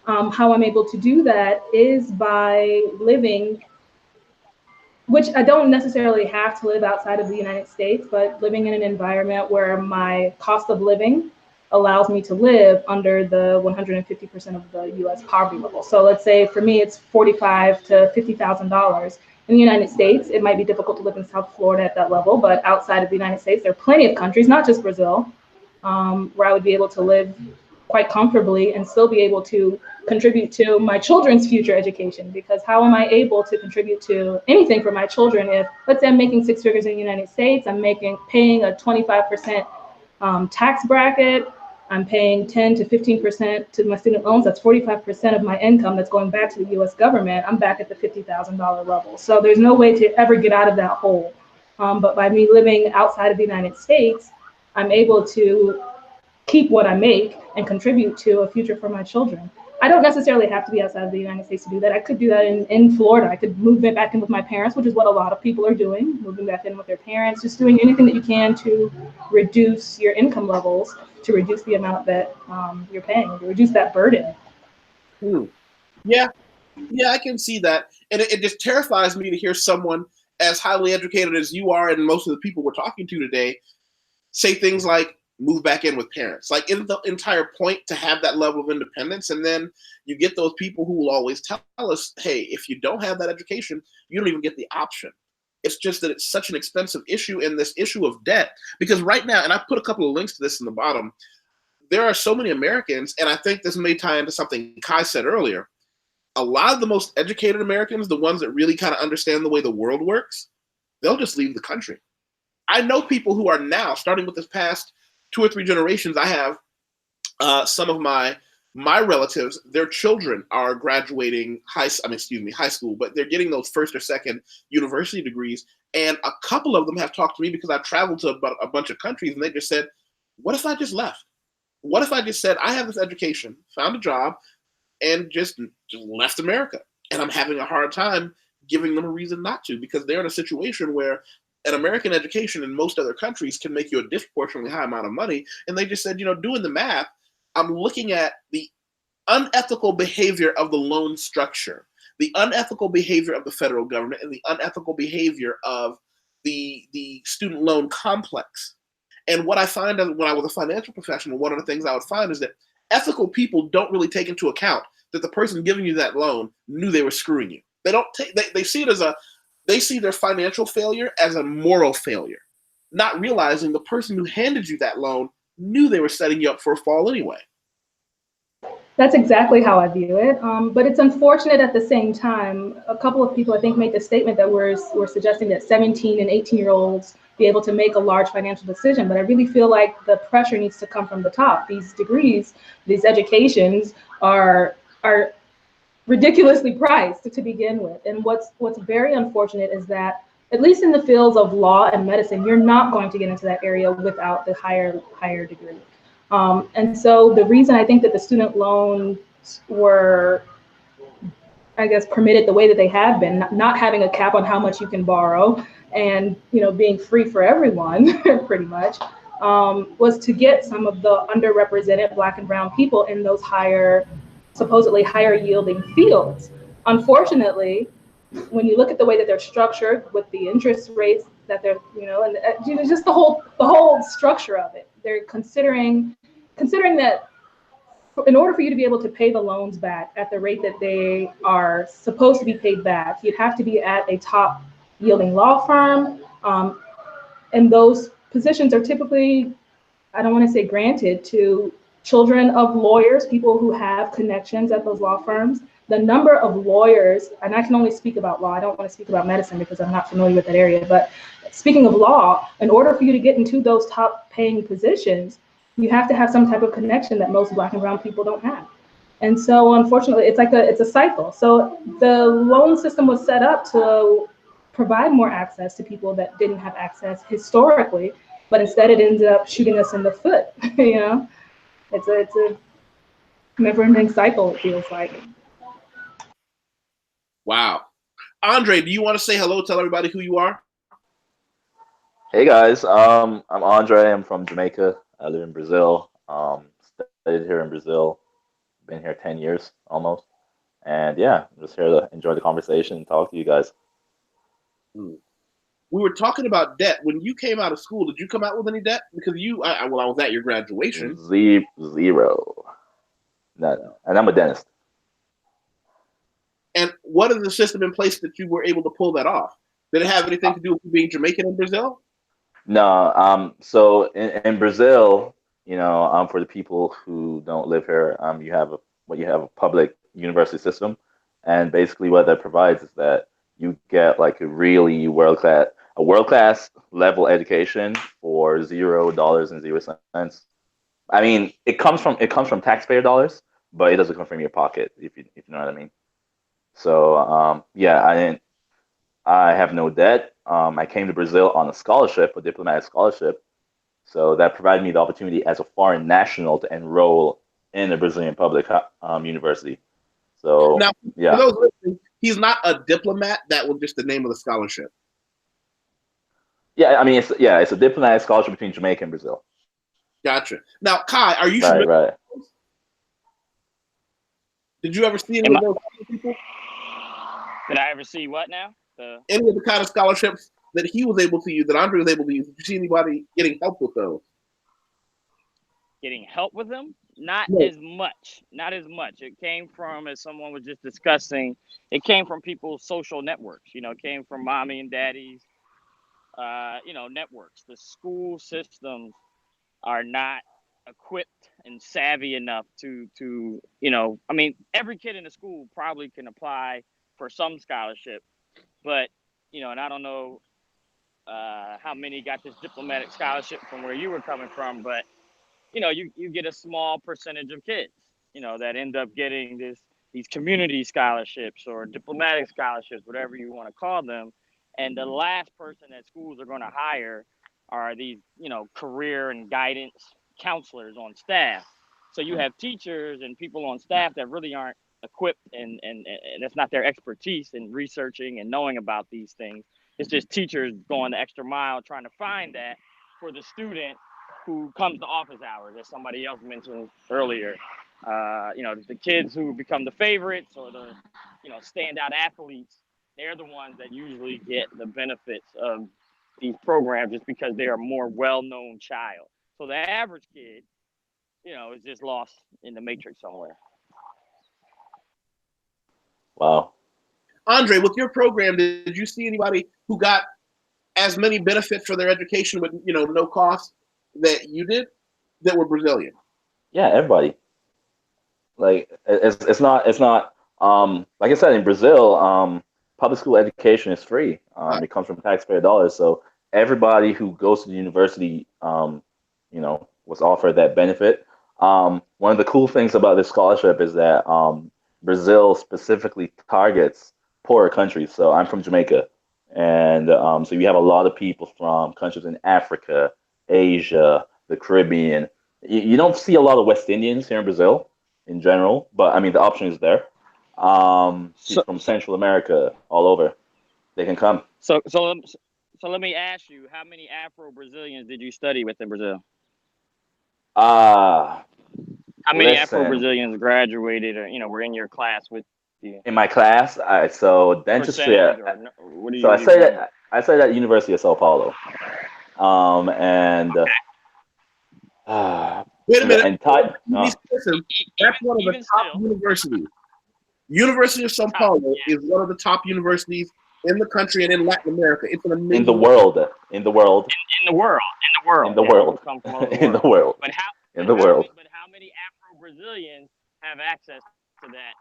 how I'm able to do that is by living, which I don't necessarily have to live outside of the United States, but living in an environment where my cost of living allows me to live under the 150% of the U.S. poverty level. So let's say for me, it's $45,000 to $50,000. In the United States, it might be difficult to live in South Florida at that level, but outside of the United States, there are plenty of countries, not just Brazil, where I would be able to live quite comfortably and still be able to contribute to my children's future education. Because how am I able to contribute to anything for my children if, let's say I'm making 6 figures in the United States, I'm paying a 25% tax bracket, I'm paying 10 to 15% to my student loans. That's 45% of my income that's going back to the US government. I'm back at the $50,000 level. So there's no way to ever get out of that hole. But by me living outside of the United States, I'm able to keep what I make and contribute to a future for my children. I don't necessarily have to be outside of the United States to do that. I could do that in Florida. I could move back in with my parents, which is what a lot of people are doing, moving back in with their parents, just doing anything that you can to reduce your income levels, to reduce the amount that you're paying, to reduce that burden. Yeah, I can see that. And it just terrifies me to hear someone as highly educated as you are and most of the people we're talking to today say things like, move back in with parents. Like, in the entire point to have that level of independence. And then you get those people who will always tell us, hey, if you don't have that education, you don't even get the option. It's just that it's such an expensive issue, and this issue of debt, because right now, and I put a couple of links to this in the bottom, there are so many Americans, and I think this may tie into something Kai said earlier, a lot of the most educated Americans, the ones that really kind of understand the way the world works, they'll just leave the country. I know people who are now, starting with this past 2 or 3 generations, I have some of my relatives, their children are graduating high school, but they're getting those first or second university degrees. And a couple of them have talked to me because I've traveled to a bunch of countries, and they just said, what if I just left? What if I just said, I have this education, found a job, and just left America? And I'm having a hard time giving them a reason not to, because they're in a situation where an American education in most other countries can make you a disproportionately high amount of money. And they just said, doing the math, I'm looking at the unethical behavior of the loan structure, the unethical behavior of the federal government, and the unethical behavior of the student loan complex. And what I find when I was a financial professional, one of the things I would find is that ethical people don't really take into account that the person giving you that loan knew they were screwing you. They don't take, they see it as They see their financial failure as a moral failure, not realizing the person who handed you that loan knew they were setting you up for a fall anyway. That's exactly how I view it. But it's unfortunate at the same time. A couple of people, I think, made the statement that we're suggesting that 17 and 18-year-olds be able to make a large financial decision. But I really feel like the pressure needs to come from the top. These degrees, these educations are ridiculously priced to begin with. And what's very unfortunate is that, at least in the fields of law and medicine, you're not going to get into that area without the higher degree. And so the reason I think that the student loans were, I guess, permitted the way that they have been, not having a cap on how much you can borrow, and being free for everyone, pretty much, was to get some of the underrepresented Black and Brown people in those supposedly higher yielding fields. Unfortunately, when you look at the way that they're structured with the interest rates that they're, and just the whole structure of it, they're considering that in order for you to be able to pay the loans back at the rate that they are supposed to be paid back, you'd have to be at a top yielding law firm. And those positions are typically, I don't want to say granted, to children of lawyers, people who have connections at those law firms. The number of lawyers, and I can only speak about law, I don't want to speak about medicine because I'm not familiar with that area, but speaking of law, in order for you to get into those top paying positions, you have to have some type of connection that most Black and Brown people don't have. And so unfortunately, it's a cycle. So the loan system was set up to provide more access to people that didn't have access historically, but instead it ended up shooting us in the foot. It's a never-ending cycle, it feels like. Wow. Andre, do you want to say hello? Tell everybody who you are. Hey guys, I'm Andre. I'm from Jamaica. I live in Brazil. Studied here in Brazil. Been here 10 years almost. And yeah, I'm just here to enjoy the conversation and talk to you guys. We were talking about debt. When you came out of school, did you come out with any debt? Because I was at your graduation. Zero. None. And I'm a dentist. And what is the system in place that you were able to pull that off? Did it have anything to do with being Jamaican in Brazil? No. So in Brazil, for the people who don't live here, you have a public university system, and basically what that provides is that you get like a really world class level education for $0.00. I mean, it comes from taxpayer dollars, but it doesn't come from your pocket, if you know what I mean. So yeah, I have no debt. I came to Brazil on a diplomatic scholarship. So that provided me the opportunity as a foreign national to enroll in a Brazilian public university. So now, yeah. For those listening, he's not a diplomat. That was just the name of the scholarship. Yeah, I mean, it's a diplomatic scholarship between Jamaica and Brazil. Gotcha. Now, Kai, are you familiar? Right. Did you ever see any of those people? Did I ever see what now? Any of the kind of scholarships that he was able to use, that Andre was able to use? Did you see anybody getting help with those? Getting help with them? Not No. as much. Not as much. It came from, as someone was just discussing, it came from people's social networks. It came from mommy and daddy's, networks. The school systems are not equipped and savvy enough to I mean, every kid in the school probably can apply for some scholarship, but and I don't know how many got this diplomatic scholarship from where you were coming from, but you get a small percentage of kids that end up getting these community scholarships or diplomatic scholarships, whatever you want to call them, and the last person that schools are going to hire are these career and guidance counselors on staff. So you have teachers and people on staff that really aren't equipped, and that's not their expertise in researching and knowing about these things. It's just teachers going the extra mile trying to find that for the student who comes to office hours, as somebody else mentioned earlier. The kids who become the favorites or the standout athletes, they're the ones that usually get the benefits of these programs just because they're a more well-known child. So the average kid, is just lost in the matrix somewhere. Wow. Andre, with your program, did you see anybody who got as many benefits for their education with no cost that you did that were Brazilian? Yeah, everybody. Like it's not like I said in Brazil, public school education is free. It comes from taxpayer dollars. So everybody who goes to the university, was offered that benefit. One of the cool things about this scholarship is that Brazil specifically targets poorer countries. So I'm from Jamaica, and so you have a lot of people from countries in Africa, Asia, the Caribbean. You don't see a lot of West Indians here in Brazil in general, but I mean the option is there. People from Central America, all over, they can come. So let me ask you, how many Afro-Brazilians did you study with in Brazil? How many Afro-Brazilians graduated or were in your class with you? In my class, so dentistry. I studied at University of Sao Paulo. Wait a minute. And that's one of the top universities. University of Sao Paulo is one of the top universities in the country and in Latin America. It's an amazing in the world. But how many Afro-Brazilians have access to that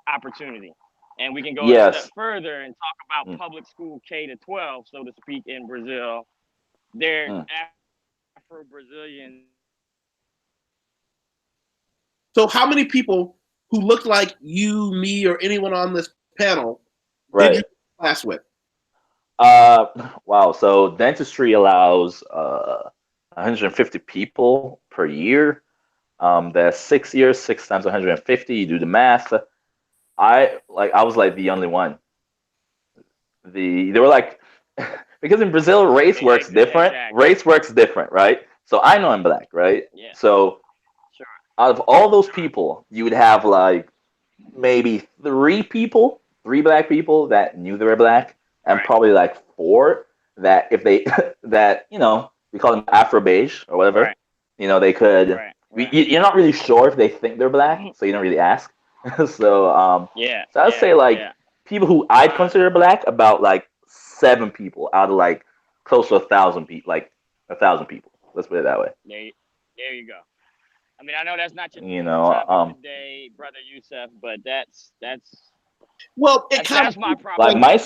opportunity? And we can go a step further and talk about public school K-12, so to speak, in Brazil. They're Afro-Brazilian. So how many people who look like you, me, or anyone on this panel did you class with? Wow. So dentistry allows 150 people per year. That's 6 years, 6 times 150. You do the math. I was like the only one. They were like, because in Brazil race works different. Race works different, right? So I know I'm black, right? Yeah. So out of all those people, you would have like maybe three black people that knew they were black, and probably like 4 that if they we call them Afro beige or whatever, they could. You're not really sure if they think they're black, so you don't really ask. So I'd say people who I'd consider black, about like 7 people out of like close to 1,000 people, like 1,000 people. Let's put it that way. There you go. I mean, I know that's not your topic today, brother Yusef, but that's my problem. Like my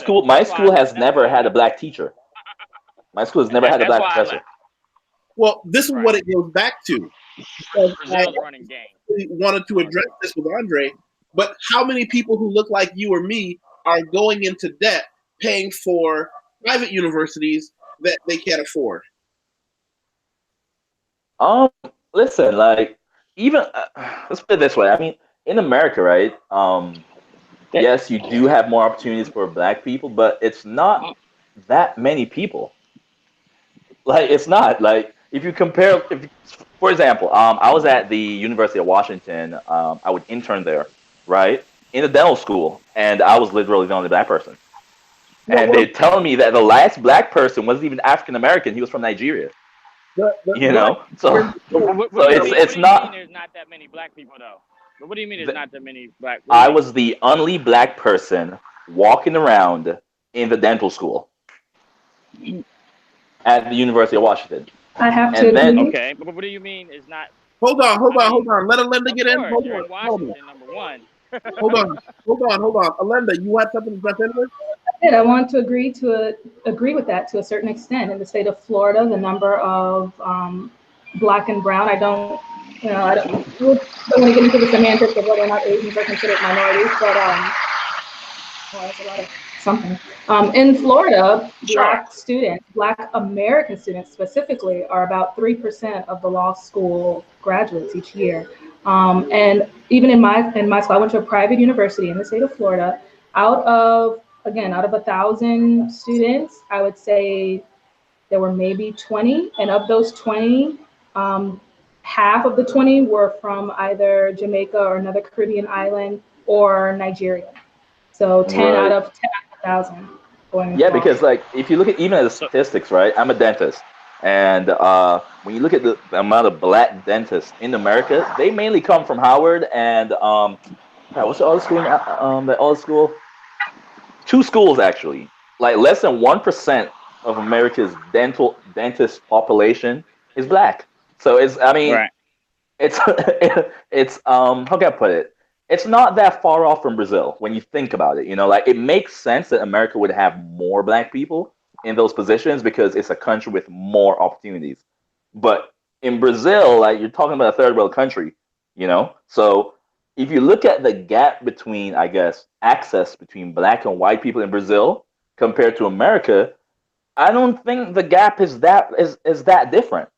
school has never had a black teacher. My school has never had a black professor. Well, this is what it goes back to. Brazil's running game. I wanted to address this with Andre, but how many people who look like you or me are going into debt paying for private universities that they can't afford? Listen, like even let's put it this way. I mean, in America, right? Yes, you do have more opportunities for black people, but it's not that many people. Like it's not like if you compare. For example, I was at the University of Washington. I would intern there, right, in a dental school, and I was literally the only black person. And they're telling me that the last black person wasn't even African American; he was from Nigeria. So it's not. There's not that many black people though. But what do you mean there's not that many black? I was the only black person walking around in the dental school at the University of Washington. I have to agree. Okay, but what do you mean is not? Hold on. Let Alenda get in. Hold on. Washington, number one. hold on. Alenda, you had something to jump in with? I want to agree with that to a certain extent. In the state of Florida, the number of black and brown, I don't want to get into the semantics of whether or not Asians are considered minorities, but that's a lot of something. In Florida, Black American students specifically, are about 3% of the law school graduates each year. And even in my school, I went to a private university in the state of Florida. Out of 1,000 students, I would say there were maybe 20, and of those 20, half of the 20 were from either Jamaica or another Caribbean island or Nigeria. So 10 out of 1,000 going. Yeah, because like if you look at even at the statistics, right? I'm a dentist, and when you look at the amount of black dentists in America, they mainly come from Howard and what's the other school? two schools actually. Like less than 1% of America's dentist population is black. So it's, I mean, Right. it's it's how can I put it? It's not that far off from Brazil when you think about it. You know, like it makes sense that America would have more black people in those positions because it's a country with more opportunities. But in Brazil, like you're talking about a third world country, you know? So if you look at the gap between, I guess, access between black and white people in Brazil compared to America, I don't think the gap is that different.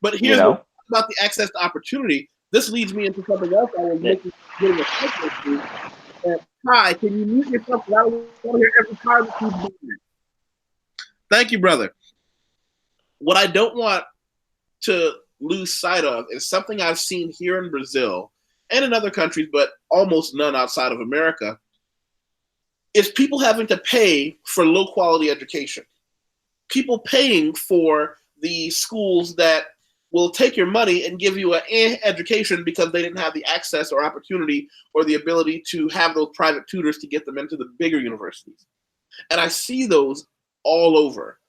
But You here's what know? about the access to opportunity. This leads me into something else I was Yeah. getting a question to. Hi, can you mute yourself? I don't want to hear every time that you do it. Thank you, brother. What I don't want to lose sight of is something I've seen here in Brazil and in other countries, but almost none outside of America, is people having to pay for low quality education. People paying for the schools that will take your money and give you an education because they didn't have the access or opportunity or the ability to have those private tutors to get them into the bigger universities. And I see those all over.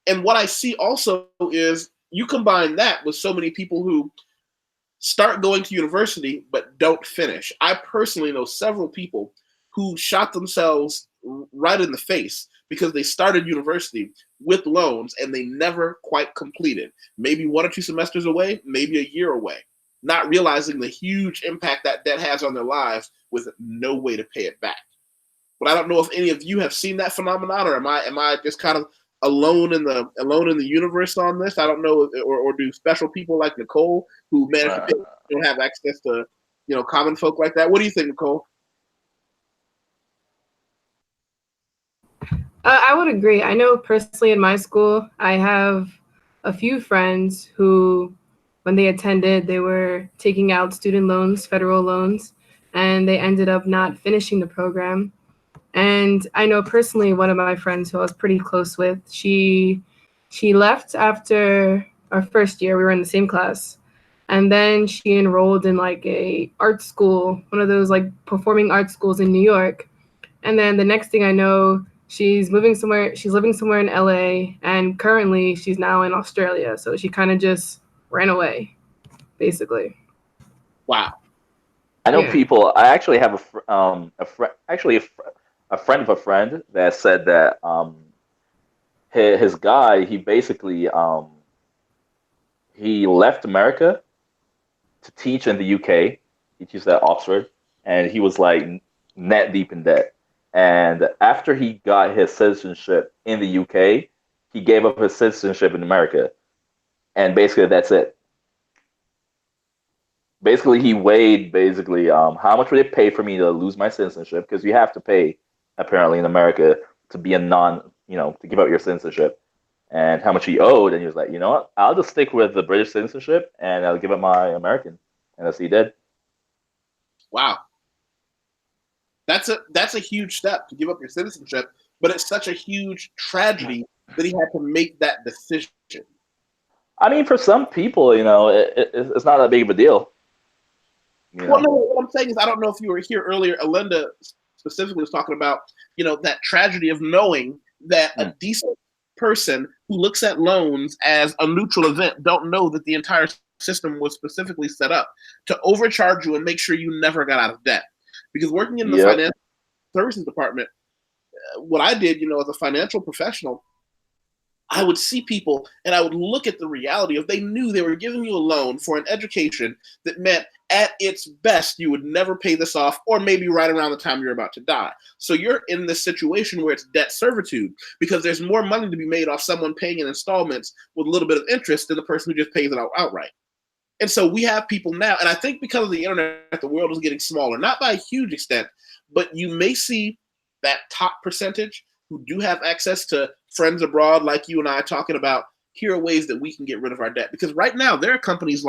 And what I see also is you combine that with so many people who start going to university but don't finish. I personally know several people who shot themselves right in the face because they started university with loans and they never quite completed. Maybe 1 or 2 semesters away, maybe a year away, not realizing the huge impact that debt has on their lives with no way to pay it back. But I don't know if any of you have seen that phenomenon, or am I just kind of alone in the universe on this? I don't know, or do special people like Nicole who manage to pay, don't have access to common folk like that? What do you think, Nicole? I would agree. I know personally in my school, I have a few friends who, when they attended, they were taking out student loans, federal loans, and they ended up not finishing the program. And I know personally one of my friends who I was pretty close with, she left after our first year. We were in the same class. And then she enrolled in like a art school, one of those like performing arts schools in New York. And then the next thing I know, she's living somewhere in LA, and currently she's now in Australia. So she kind of just ran away, basically. Wow. I know Yeah. people. I actually have a friend of a friend that said that his guy, he basically he left America to teach in the UK. He teaches at Oxford, and he was like net deep in debt. And after he got his citizenship in the UK, he gave up his citizenship in America, and basically that's it. Basically, he weighed how much would it pay for me to lose my citizenship, because you have to pay apparently in America to be a to give up your citizenship, and how much he owed, and he was like, you know what, I'll just stick with the British citizenship and I'll give up my American, and that's what he did. Wow. That's a huge step to give up your citizenship, but it's such a huge tragedy that he had to make that decision. I mean, for some people, it's not that big of a deal. Well, no, what I'm saying is, I don't know if you were here earlier. Alinda specifically was talking about, that tragedy of knowing that a decent person who looks at loans as a neutral event don't know that the entire system was specifically set up to overcharge you and make sure you never got out of debt. Because working in the financial services department, what I did, as a financial professional, I would see people and I would look at the reality of, they knew they were giving you a loan for an education that meant at its best you would never pay this off, or maybe right around the time you're about to die. So you're in this situation where it's debt servitude, because there's more money to be made off someone paying in installments with a little bit of interest than the person who just pays it outright. And so we have people now, and I think because of the internet, the world is getting smaller, not by a huge extent, but you may see that top percentage who do have access to friends abroad like you and I talking about, here are ways that we can get rid of our debt. Because right now there are companies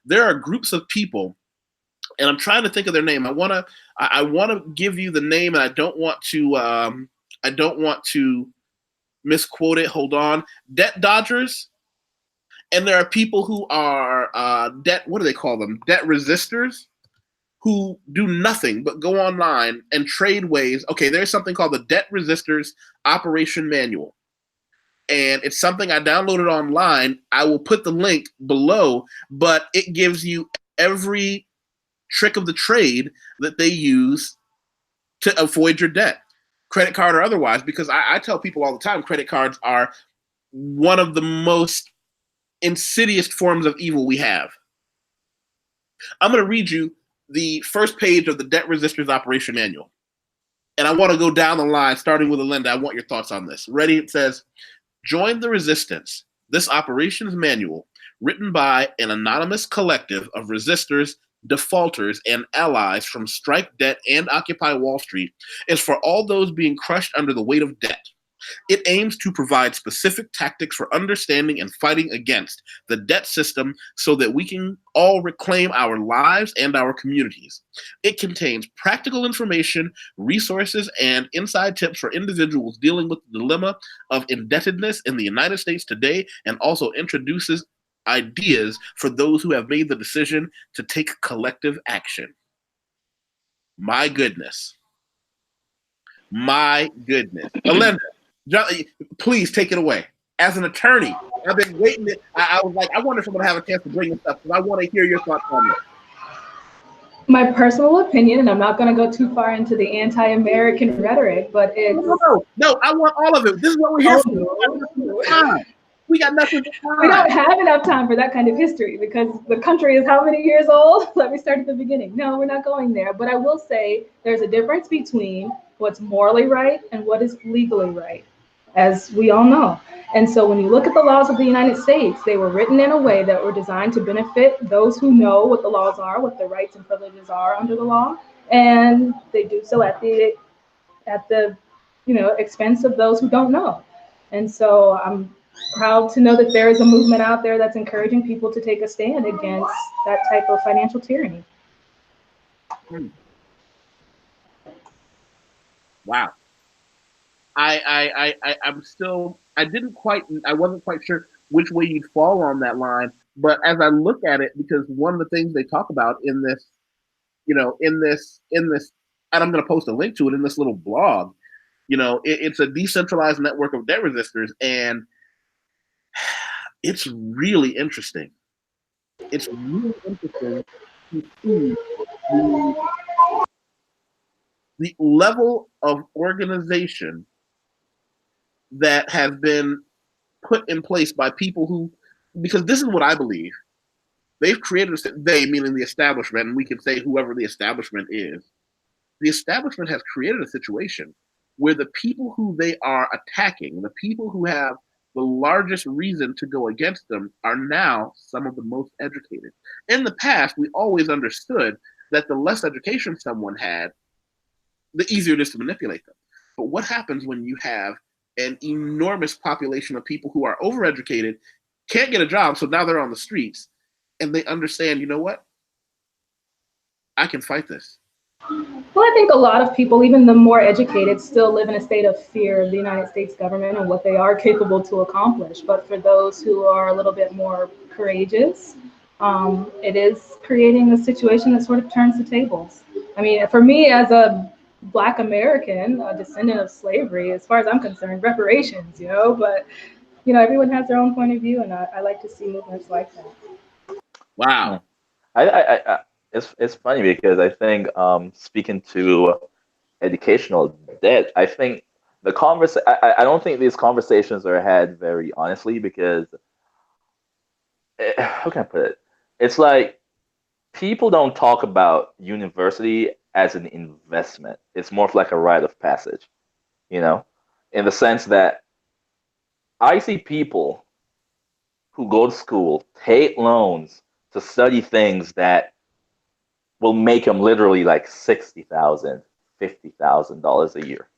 there are groups of people, and I'm trying to think of their name. I want to give you the name, and I don't want to misquote it. Hold on. Debt dodgers. And there are people who are debt, what do they call them? Debt resistors. who do nothing but go online and trade ways. Okay, there's something called the Debt Resistors Operation Manual. And it's something I downloaded online. I will put the link below, but it gives you every trick of the trade that they use to avoid your debt, credit card or otherwise, because I tell people all the time, credit cards are one of the most insidious forms of evil we have. I'm going to read you the first page of the Debt Resistors Operation Manual. And I want to go down the line, starting with Alinda. I want your thoughts on this. Ready? It says, join the resistance. This operations manual, written by an anonymous collective of resistors, defaulters, and allies from Strike Debt and Occupy Wall Street, is for all those being crushed under the weight of debt. It aims to provide specific tactics for understanding and fighting against the debt system so that we can all reclaim our lives and our communities. It contains practical information, resources, and inside tips for individuals dealing with the dilemma of indebtedness in the United States today, and also introduces ideas for those who have made the decision to take collective action. My goodness. My goodness. Alinda, please take it away. As an attorney, I've been waiting. I was like, I wonder if I'm going to have a chance to bring this up, because I want to hear your thoughts on this. My personal opinion, and I'm not going to go too far into the anti-American rhetoric, but it's... No, I want all of it. This is what we're here for. We got nothing but time. We don't have enough time for that kind of history, because the country is how many years old? Let me start at the beginning. No, we're not going there. But I will say there's a difference between what's morally right and what is legally right, as we all know. And so when you look at the laws of the United States, they were written in a way that were designed to benefit those who know what the laws are, what their rights and privileges are under the law, and they do so at the expense of those who don't know. And so I'm proud to know that there is a movement out there that's encouraging people to take a stand against that type of financial tyranny. Wow. I wasn't quite sure which way you'd fall on that line. But as I look at it, because one of the things they talk about in this, and I'm going to post a link to it in this little blog, it's a decentralized network of debt resistors, and it's really interesting. It's really interesting to see the level of organization that has been put in place by people who, because this is what I believe, they've created, they meaning the establishment, and we can say whoever the establishment is, the establishment has created a situation where the people who they are attacking, the people who have the largest reason to go against them, are now some of the most educated. In the past, we always understood that the less education someone had, the easier it is to manipulate them. But what happens when you have an enormous population of people who are overeducated, can't get a job, so now they're on the streets, and they understand, you know what? I can fight this. Well, I think a lot of people, even the more educated, still live in a state of fear of the United States government and what they are capable to accomplish. But for those who are a little bit more courageous, it is creating a situation that sort of turns the tables. I mean, for me as a Black American, a descendant of slavery, as far as I'm concerned, reparations, but, everyone has their own point of view, and I like to see movements like that. Wow. It's funny because I think speaking to educational debt, I think I don't think these conversations are had very honestly, because how can I put it? It's like people don't talk about university as an investment. It's more of like a rite of passage, in the sense that I see people who go to school, take loans to study things that will make them literally like $60,000, $50,000 a year.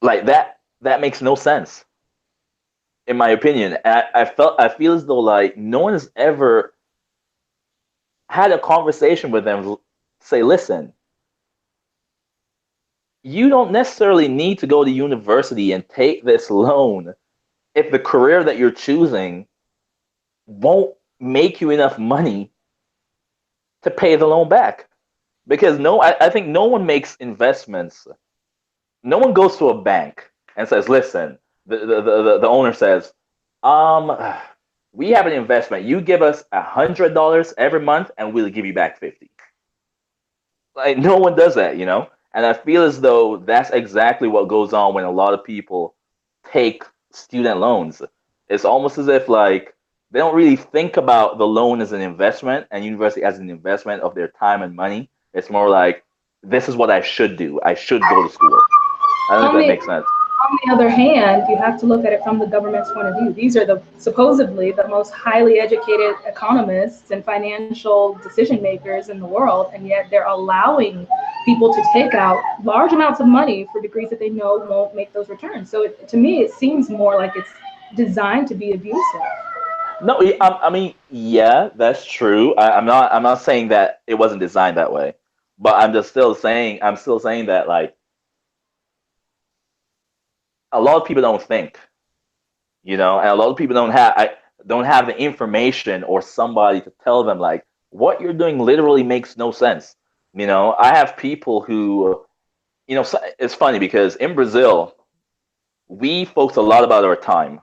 Like that makes no sense, in my opinion. I feel as though like no one has ever had a conversation with them, say, listen, you don't necessarily need to go to university and take this loan if the career that you're choosing won't make you enough money to pay the loan back. Because I think no one makes investments. No one goes to a bank and says, listen, the owner says, um, we have an investment. You give us $100 every month and we'll give you back 50. Like no one does that, you know? And I feel as though that's exactly what goes on when a lot of people take student loans. It's almost as if like they don't really think about the loan as an investment and university as an investment of their time and money. It's more like this is what I should do. I should go to school. I don't think that makes sense. On the other hand, you have to look at it from the government's point of view. These are the supposedly the most highly educated economists and financial decision makers in the world, and yet they're allowing people to take out large amounts of money for degrees that they know won't make those returns. So to me, it seems more like it's designed to be abusive. No, I mean, yeah, that's true. I'm not saying that it wasn't designed that way, but I'm still saying that like a lot of people don't think, you know, and a lot of people don't have the information or somebody to tell them like what you're doing literally makes no sense. You know, I have people who, you know, it's funny because in Brazil, we focus a lot about our time.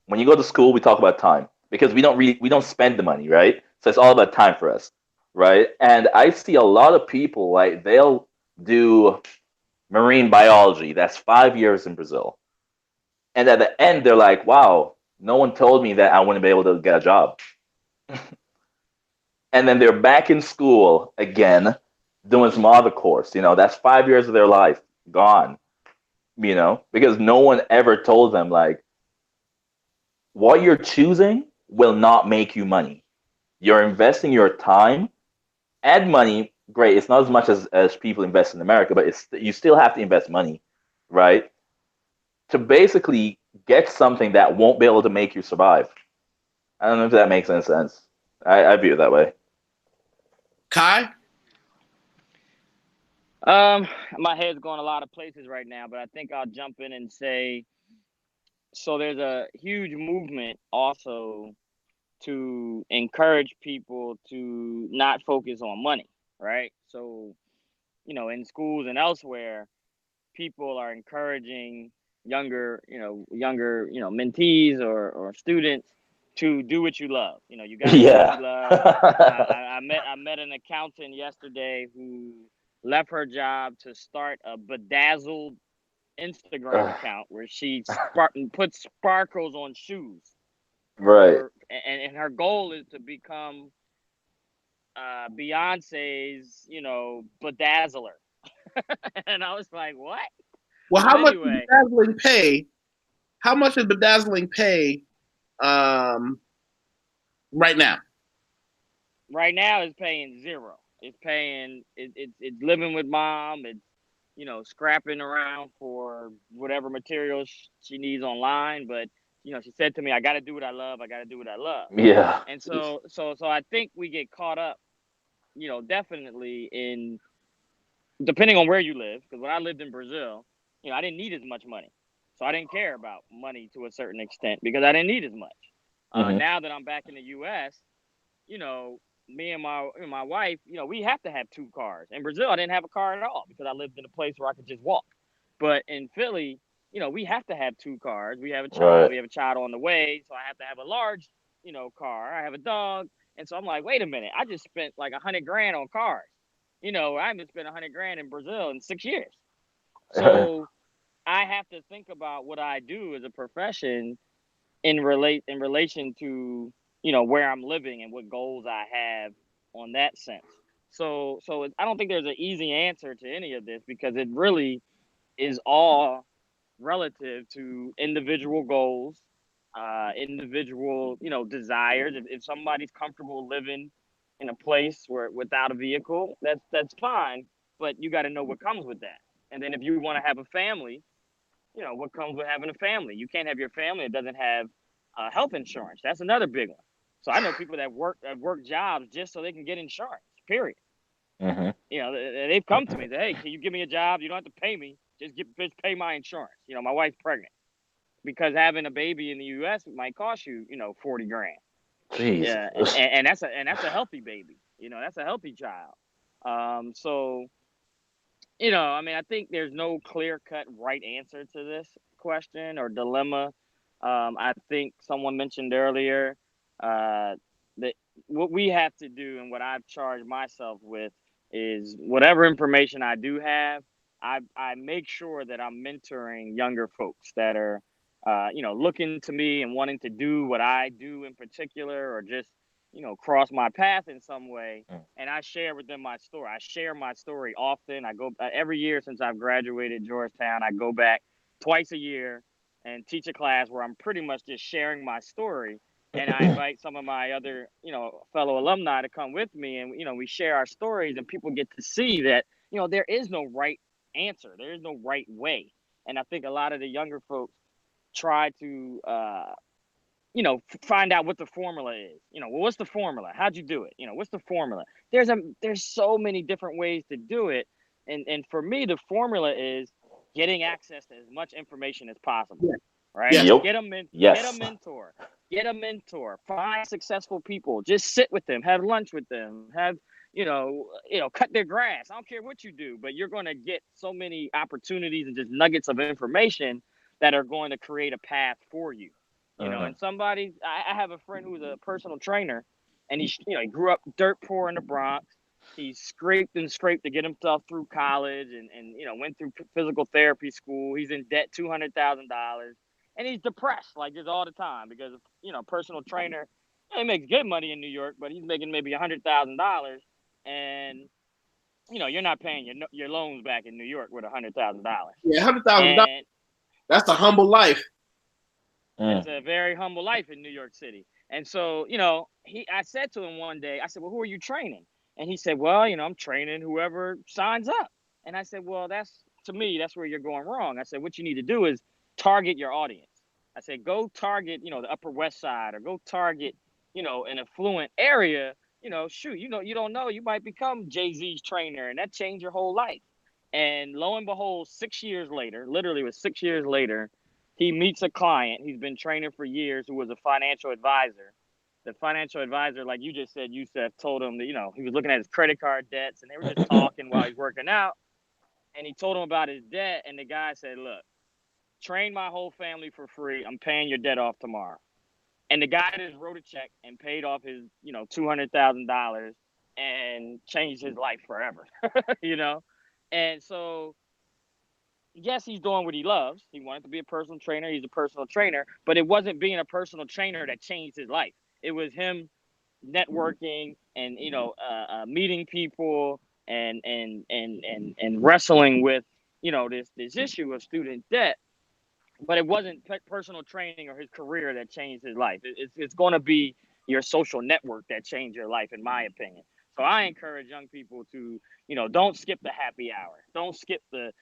When you go to school, we talk about time because we don't spend the money, right? So it's all about time for us, right? And I see a lot of people like they'll do marine biology. That's 5 years in Brazil. And at the end, they're like, wow, no one told me that I wouldn't be able to get a job. And then they're back in school again, doing some other course. You know, that's 5 years of their life gone, you know, because no one ever told them, like, what you're choosing will not make you money. You're investing your time and money. Great. It's not as much as people invest in America, but you still have to invest money, right? To basically get something that won't be able to make you survive. I don't know if that makes any sense. I view it that way. Kai? My head's going a lot of places right now, but I think I'll jump in and say, so there's a huge movement also to encourage people to not focus on money, right? So, you know, in schools and elsewhere, people are encouraging younger mentees or students to do what you love. You know, you got to do what you love. I met an accountant yesterday who left her job to start a bedazzled Instagram account where she puts sparkles on shoes. Right. And her goal is to become Beyonce's, you know, bedazzler. And I was like, what? Well, how much does bedazzling pay? How much does bedazzling pay right now? Right now, it's paying zero. It's paying. It's living with mom. It's, you know, scrapping around for whatever materials she needs online. But, you know, she said to me, I got to do what I love. I got to do what I love. Yeah. And so I think we get caught up, you know, definitely in, depending on where you live. Because when I lived in Brazil, you know, I didn't need as much money. So I didn't care about money to a certain extent because I didn't need as much. Now that I'm back in the U.S., you know, me and my wife, you know, we have to have 2 cars. In Brazil, I didn't have a car at all because I lived in a place where I could just walk. But in Philly, you know, we have to have 2 cars. We have a child. Right. We have a child on the way, so I have to have a large, you know, car. I have a dog, and so I'm like, wait a minute, I just spent like $100,000 on cars. You know, I haven't spent $100,000 in Brazil in 6 years. So I have to think about what I do as a profession in relation to, you know, where I'm living and what goals I have on that sense. So I don't think there's an easy answer to any of this because it really is all relative to individual goals, individual, you know, desires. If somebody's comfortable living in a place where without a vehicle, that's fine, but you got to know what comes with that. And then if you want to have a family, you know, what comes with having a family. You can't have your family that doesn't have health insurance. That's another big one. So I know people that work jobs just so they can get insurance, period. Mm-hmm. You know, they've come to me and say, hey, can you give me a job? You don't have to pay me. Just pay my insurance. You know, my wife's pregnant. Because having a baby in the U.S. might cost you, you know, $40,000. Jeez. Yeah, and that's a healthy baby. That's a healthy child. So, I mean, I think there's no clear-cut right answer to this question or dilemma. I think someone mentioned earlier that what we have to do, and what I've charged myself with, is whatever information I do have, I make sure that I'm mentoring younger folks that are, looking to me and wanting to do what I do in particular, or just, cross my path in some way. And I share with them my story. I share my story often. I go every year since I've graduated Georgetown. I go back twice a year and teach a class where I'm pretty much just sharing my story. And I invite some of my other, fellow alumni to come with me, and we share our stories, and people get to see that there is no right answer. There is no right way. And I think a lot of the younger folks try to find out what the formula is. Well, what's the formula? How'd you do it? What's the formula? There's so many different ways to do it. And for me, the formula is getting access to as much information as possible. Yeah. Right? Yep. Get a mentor. Get a mentor. Find successful people. Just sit with them. Have lunch with them. Have cut their grass. I don't care what you do, but you're going to get so many opportunities and just nuggets of information that are going to create a path for you. And somebody, I have a friend who's a personal trainer, and he grew up dirt poor in the Bronx. He scraped to get himself through college, and went through physical therapy school. He's in debt $200,000, and he's depressed like this all the time because personal trainer, he makes good money in New York, but he's making maybe $100,000, and you're not paying your loans back in New York with $100,000. Yeah, $100,000. That's a humble life. It's a very humble life in New York City. And so, I said to him one day, I said, well, who are you training? And he said, well, I'm training whoever signs up. And I said, well, to me, that's where you're going wrong. I said, what you need to do is target your audience. I said, go target, the Upper West Side, or go target, an affluent area. Shoot, you don't know, you might become Jay-Z's trainer, and that changed your whole life. And lo and behold, 6 years later, literally was 6 years later, he meets a client he's been training for years who was a financial advisor. The financial advisor, like you just said, Yusef, told him that, he was looking at his credit card debts, and they were just talking while he's working out. And he told him about his debt, and the guy said, look, train my whole family for free. I'm paying your debt off tomorrow. And the guy just wrote a check and paid off his, $200,000 and changed his life forever, And so, yes, he's doing what he loves. He wanted to be a personal trainer. He's a personal trainer, but it wasn't being a personal trainer that changed his life. It was him networking and meeting people and wrestling with this issue of student debt. But it wasn't personal training or his career that changed his life. It's going to be your social network that changed your life, in my opinion. So I encourage young people to, don't skip the happy hour. Don't skip the,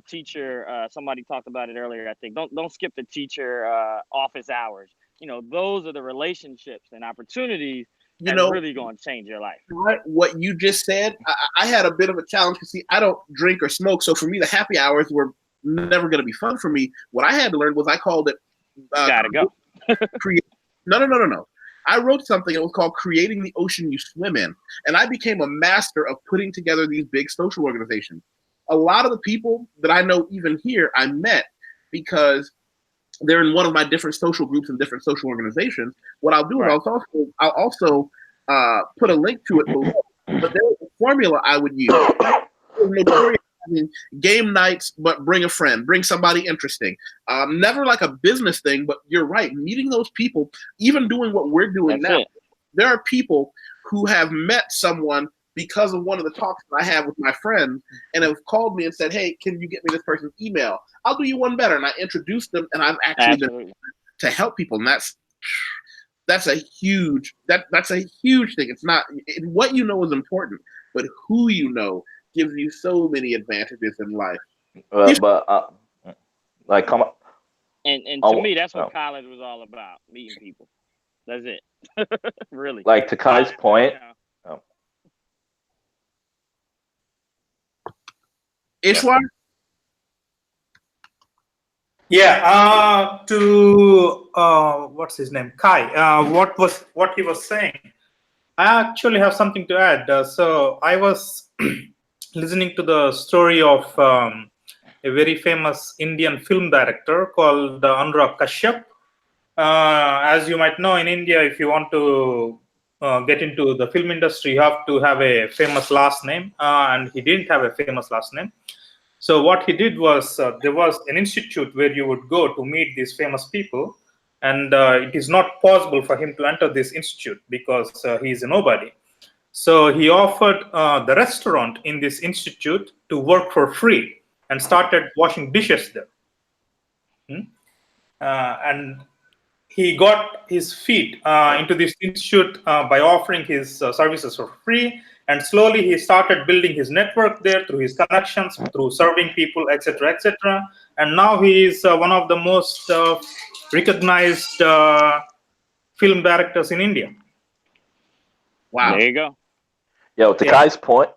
teacher. Somebody talked about it earlier, I think. Don't skip the teacher office hours. Those are the relationships and opportunities that are really going to change your life. What you just said, I had a bit of a challenge because, see, I don't drink or smoke. So for me, the happy hours were never going to be fun for me. What I had to learn was I called it. Gotta go. No. I wrote something. It was called Creating the Ocean You Swim In. And I became a master of putting together these big social organizations. A lot of the people that I know even here, I met because they're in one of my different social groups and different social organizations. What I'll do is I'll also put a link to it below. But there's a formula I would use. Game nights, but bring a friend, bring somebody interesting. Never like a business thing, but you're right. Meeting those people, even doing what we're doing now. There are people who have met someone because of one of the talks that I have with my friends and have called me and said, hey, can you get me this person's email? I'll do you one better. And I introduced them, and I've actually been to help people. And that's a huge thing. It's not what you know is important, but who you know gives you so many advantages in life. Come on. And to me, that's what college was all about: meeting people. That's it. Really. Like to Kai's point. Ishwar? Yeah. To what's his name? Kai. What he was saying I actually have something to add. So I was listening to the story of a very famous Indian film director called Anurag Kashyap. As you might know, in India, if you want to get into the film industry, you have to have a famous last name, and he didn't have a famous last name. So what he did was there was an institute where you would go to meet these famous people, and it is not possible for him to enter this institute because he is a nobody. So he offered the restaurant in this institute to work for free and started washing dishes there. And he got his feet into this institute by offering his services for free. And slowly he started building his network there through his connections, through serving people, etc., etc. And now he is one of the most recognized film directors in India. Wow. There you go. Yo, to Kai's point,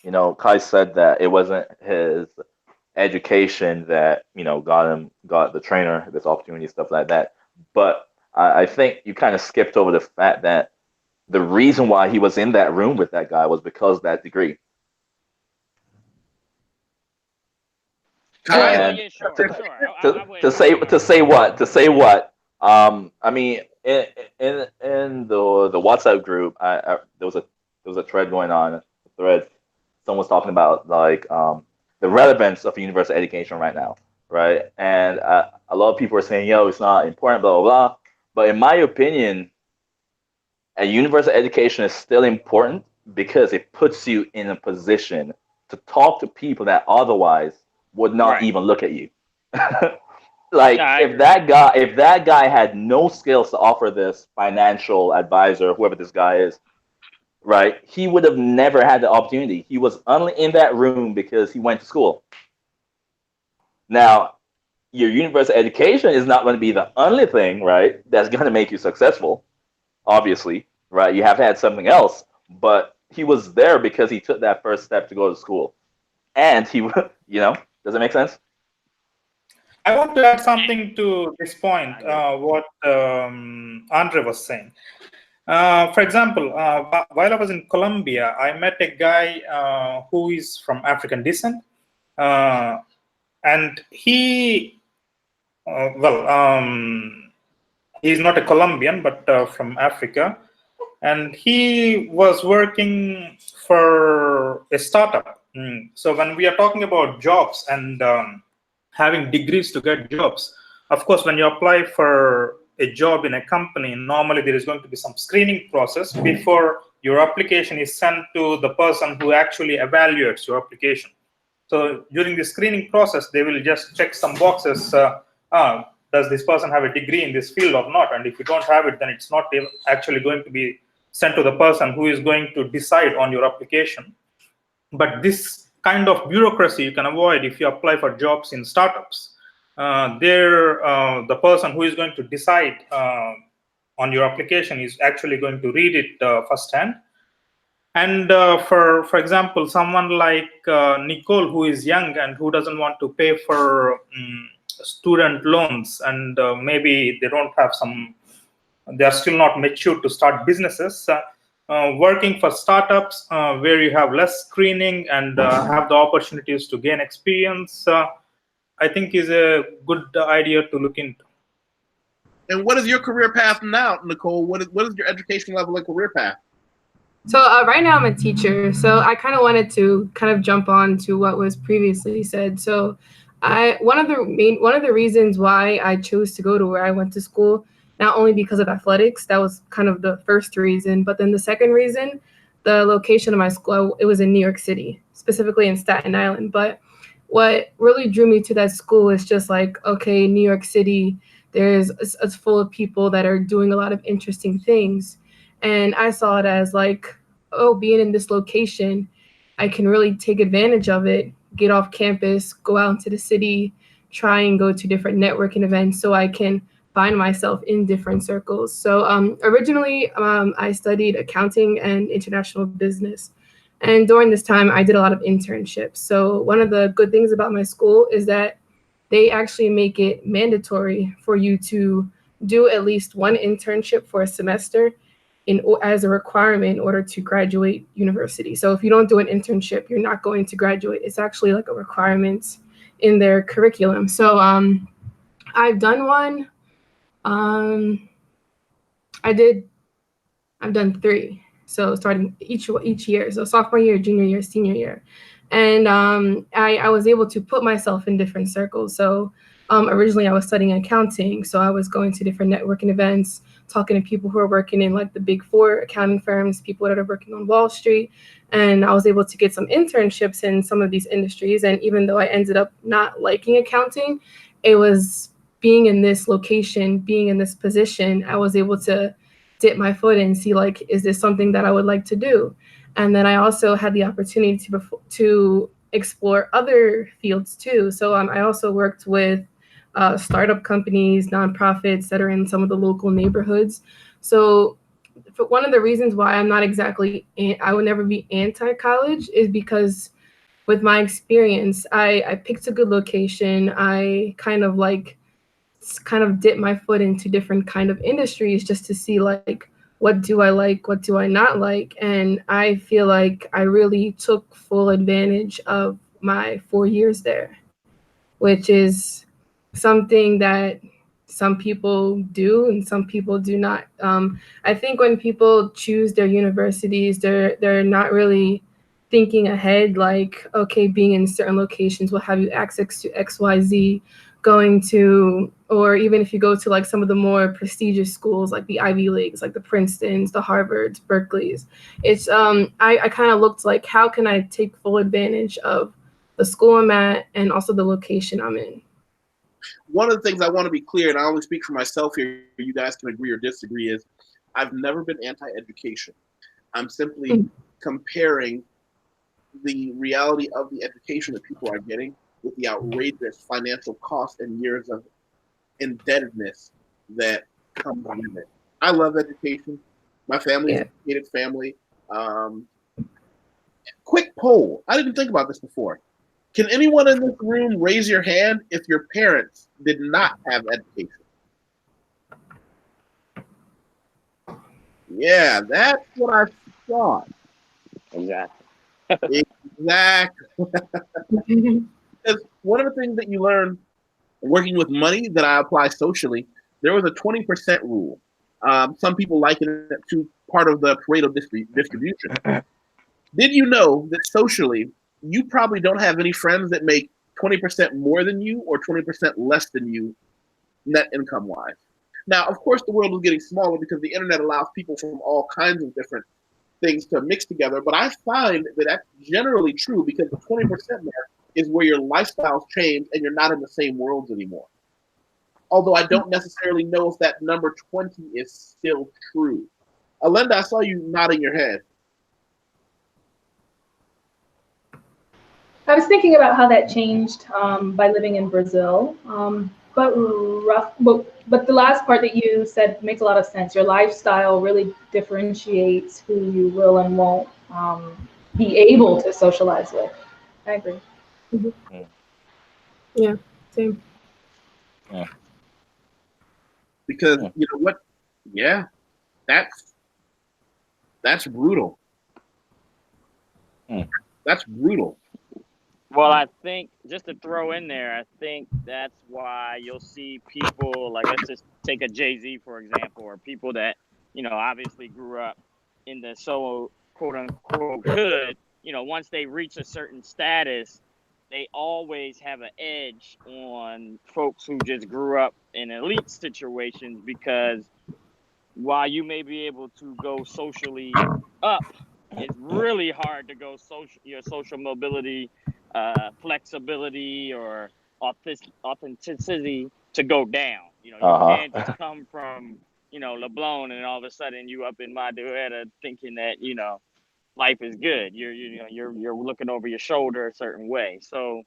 you know, Kai said that it wasn't his education that, you know, got the trainer this opportunity, stuff like that. But I think you kind of skipped over the fact that the reason why he was in that room with that guy was because of that degree. And Yeah, sure. to say what? I mean, in the WhatsApp group, there was a thread going on. A thread, someone was talking about like the relevance of universal education right now, right? And a lot of people are saying, "Yo, it's not important," blah blah blah. But in my opinion, a universal education is still important because it puts you in a position to talk to people that otherwise would not even look at you. Like if that guy had no skills to offer this financial advisor, whoever this guy is, right, he would have never had the opportunity. He was only in that room because he went to school. Now, your universal education is not going to be the only thing, right, that's going to make you successful. Obviously, right? You have to add something else, but he was there because he took that first step to go to school, and he, you know, does it make sense? I want to add something to this point, what Andre was saying. For example, while I was in Colombia, I met a guy who is from African descent, and he, he's not a Colombian, but from Africa, and he was working for a startup. So when we are talking about jobs and having degrees to get jobs, of course, when you apply for a job in a company, normally there is going to be some screening process before your application is sent to the person who actually evaluates your application. So during the screening process, they will just check some boxes. Does this person have a degree in this field or not? And if you don't have it, then it's not actually going to be sent to the person who is going to decide on your application. But this kind of bureaucracy you can avoid if you apply for jobs in startups. The person who is going to decide on your application is actually going to read it firsthand. And for example, someone like Nicole, who is young and who doesn't want to pay for student loans, and maybe they don't have they are still not mature to start businesses. Working for startups where you have less screening and have the opportunities to gain experience, I think is a good idea to look into. And what is your career path now, Nicole? What is your education level and career path? So right now I'm a teacher. So I kind of wanted to jump on to what was previously said. So one of the reasons why I chose to go to where I went to school, not only because of athletics, that was kind of the first reason, but then the second reason, the location of my school, it was in New York City, specifically in Staten Island. But what really drew me to that school is just like, okay, New York City, it's full of people that are doing a lot of interesting things. And I saw it as like, oh, being in this location, I can really take advantage of it, get off campus, go out into the city, try and go to different networking events so I can find myself in different circles. So originally, I studied accounting and international business. And during this time, I did a lot of internships. So one of the good things about my school is that they actually make it mandatory for you to do at least one internship for a semester. as a requirement in order to graduate university. So if you don't do an internship, you're not going to graduate. It's actually like a requirement in their curriculum. So I've done one. I've done 3. So starting each year. So sophomore year, junior year, senior year. And I was able to put myself in different circles. So originally I was studying accounting. So I was going to different networking events, talking to people who are working in like the big 4 accounting firms, people that are working on Wall Street. And I was able to get some internships in some of these industries. And even though I ended up not liking accounting, it was being in this location, being in this position, I was able to dip my foot in and see, like, is this something that I would like to do? And then I also had the opportunity to explore other fields too. So I also worked with startup companies, nonprofits that are in some of the local neighborhoods. So one of the reasons why I'm not exactly, I would never be anti-college is because with my experience, I picked a good location. I kind of dip my foot into different kind of industries just to see, like, what do I like, what do I not like. And I feel like I really took full advantage of my 4 years there, which is something that some people do and some people do not. I think when people choose their universities, they're not really thinking ahead, like, okay, being in certain locations will have you access to XYZ, going to, or even if you go to like some of the more prestigious schools, like the Ivy Leagues, like the Princetons, the Harvards, Berkeleys. It's I kind of looked like, how can I take full advantage of the school I'm at and also the location I'm in. One of the things I want to be clear, and I only speak for myself here, you guys can agree or disagree, is I've never been anti-education. I'm simply comparing the reality of the education that people are getting with the outrageous financial cost and years of indebtedness that comes with it. I love education. My family is an educated family. Quick poll. I didn't think about this before. Can anyone in this room raise your hand if your parents did not have education? Yeah, that's what I thought. Exactly. Exactly. Because one of the things that you learn working with money that I apply socially, there was a 20% rule. Some people liken it to part of the Pareto distribution. Did you know that socially, you probably don't have any friends that make 20% more than you or 20% less than you net income wise? Now, of course, the world is getting smaller because the internet allows people from all kinds of different things to mix together. But I find that that's generally true because the 20% mark is where your lifestyles change and you're not in the same worlds anymore. Although I don't necessarily know if that number 20 is still true. Alenda, I saw you nodding your head. I was thinking about how that changed by living in Brazil. But the last part that you said makes a lot of sense. Your lifestyle really differentiates who you will and won't be able to socialize with. I agree. Mm-hmm. Yeah, same. Yeah. Because you know what? Yeah, that's brutal. That's brutal. Well, I think, just to throw in there, I think that's why you'll see people, like, let's just take a Jay-Z, for example, or people that, you know, obviously grew up in the so quote unquote hood, you know, once they reach a certain status, they always have an edge on folks who just grew up in elite situations, because while you may be able to go socially up, it's really hard to go your social mobility, flexibility, or authenticity to go down. You know, you can't just come from, you know, LeBlon and all of a sudden you up in Madureira thinking that, you know, life is good. You're looking over your shoulder a certain way. So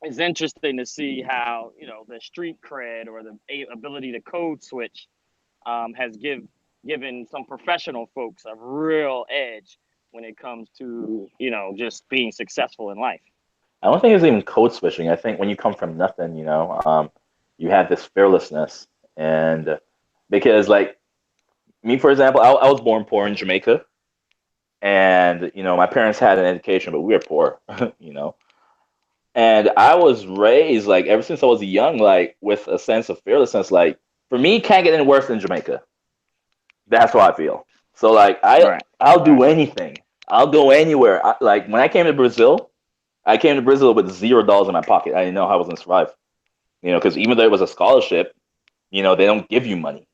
it's interesting to see how, you know, the street cred or the ability to code switch has given some professional folks a real edge when it comes to, you know, just being successful in life. I don't think it's even code switching. I think when you come from nothing, you know, you have this fearlessness, and because, like, me, for example, I was born poor in Jamaica, and my parents had an education, but we were poor, And I was raised like ever since I was young, like with a sense of fearlessness. Like for me, can't get any worse than Jamaica. That's how I feel. So like I'll do anything. I'll go anywhere. Like when I came to Brazil, I came to Brazil with $0 in my pocket. I didn't know how I was gonna survive. Because even though it was a scholarship, they don't give you money.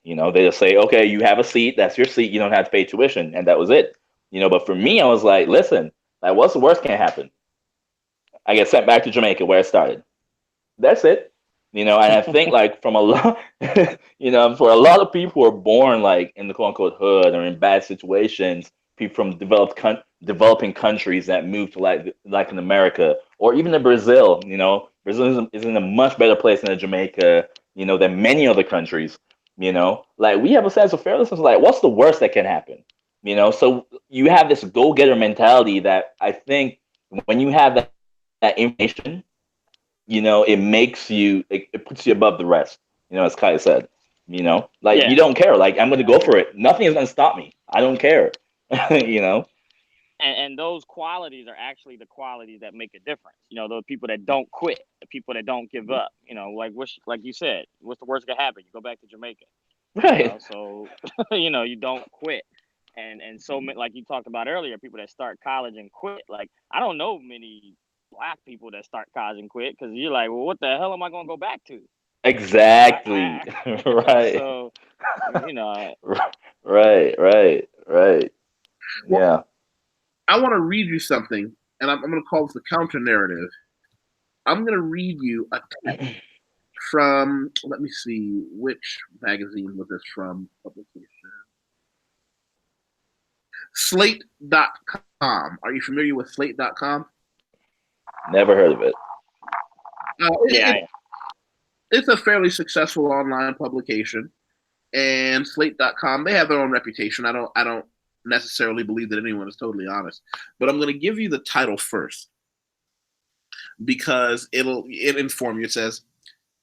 They just say, okay, you have a seat. That's your seat. You don't have to pay tuition, and that was it. But for me, I was like, listen, like, what's the worst can happen? I get sent back to Jamaica where I started. That's it. And I think like from a lot, for a lot of people who are born like in the quote unquote hood or in bad situations, people from developing countries that move to like in America or even in Brazil, Brazil is in a much better place than Jamaica, than many other countries, like we have a sense of fairness. Like, what's the worst that can happen? So you have this go-getter mentality that I think when you have that information, it makes you, it puts you above the rest, as Kai said, like you don't care. Like, I'm going to go for it. Nothing is going to stop me. I don't care, And those qualities are actually the qualities that make a difference. Those people that don't quit, the people that don't give up, like you said, what's the worst that can happen? You go back to Jamaica. Right. So, you don't quit. And so like you talked about earlier, people that start college and quit. Like, I don't know many Black people that start college and quit because you're like, well, what the hell am I going to go back to? Exactly. Right. So, Right. Well, Yeah. I want to read you something, and I'm going to call this a counter narrative. I'm going to read you a text from, let me see, which magazine was this from? Publication. Slate.com. Are you familiar with Slate.com? Never heard of it. It's a fairly successful online publication, and Slate.com, they have their own reputation. I don't necessarily believe that anyone is totally honest, but I'm going to give you the title first because it'll inform you. It says,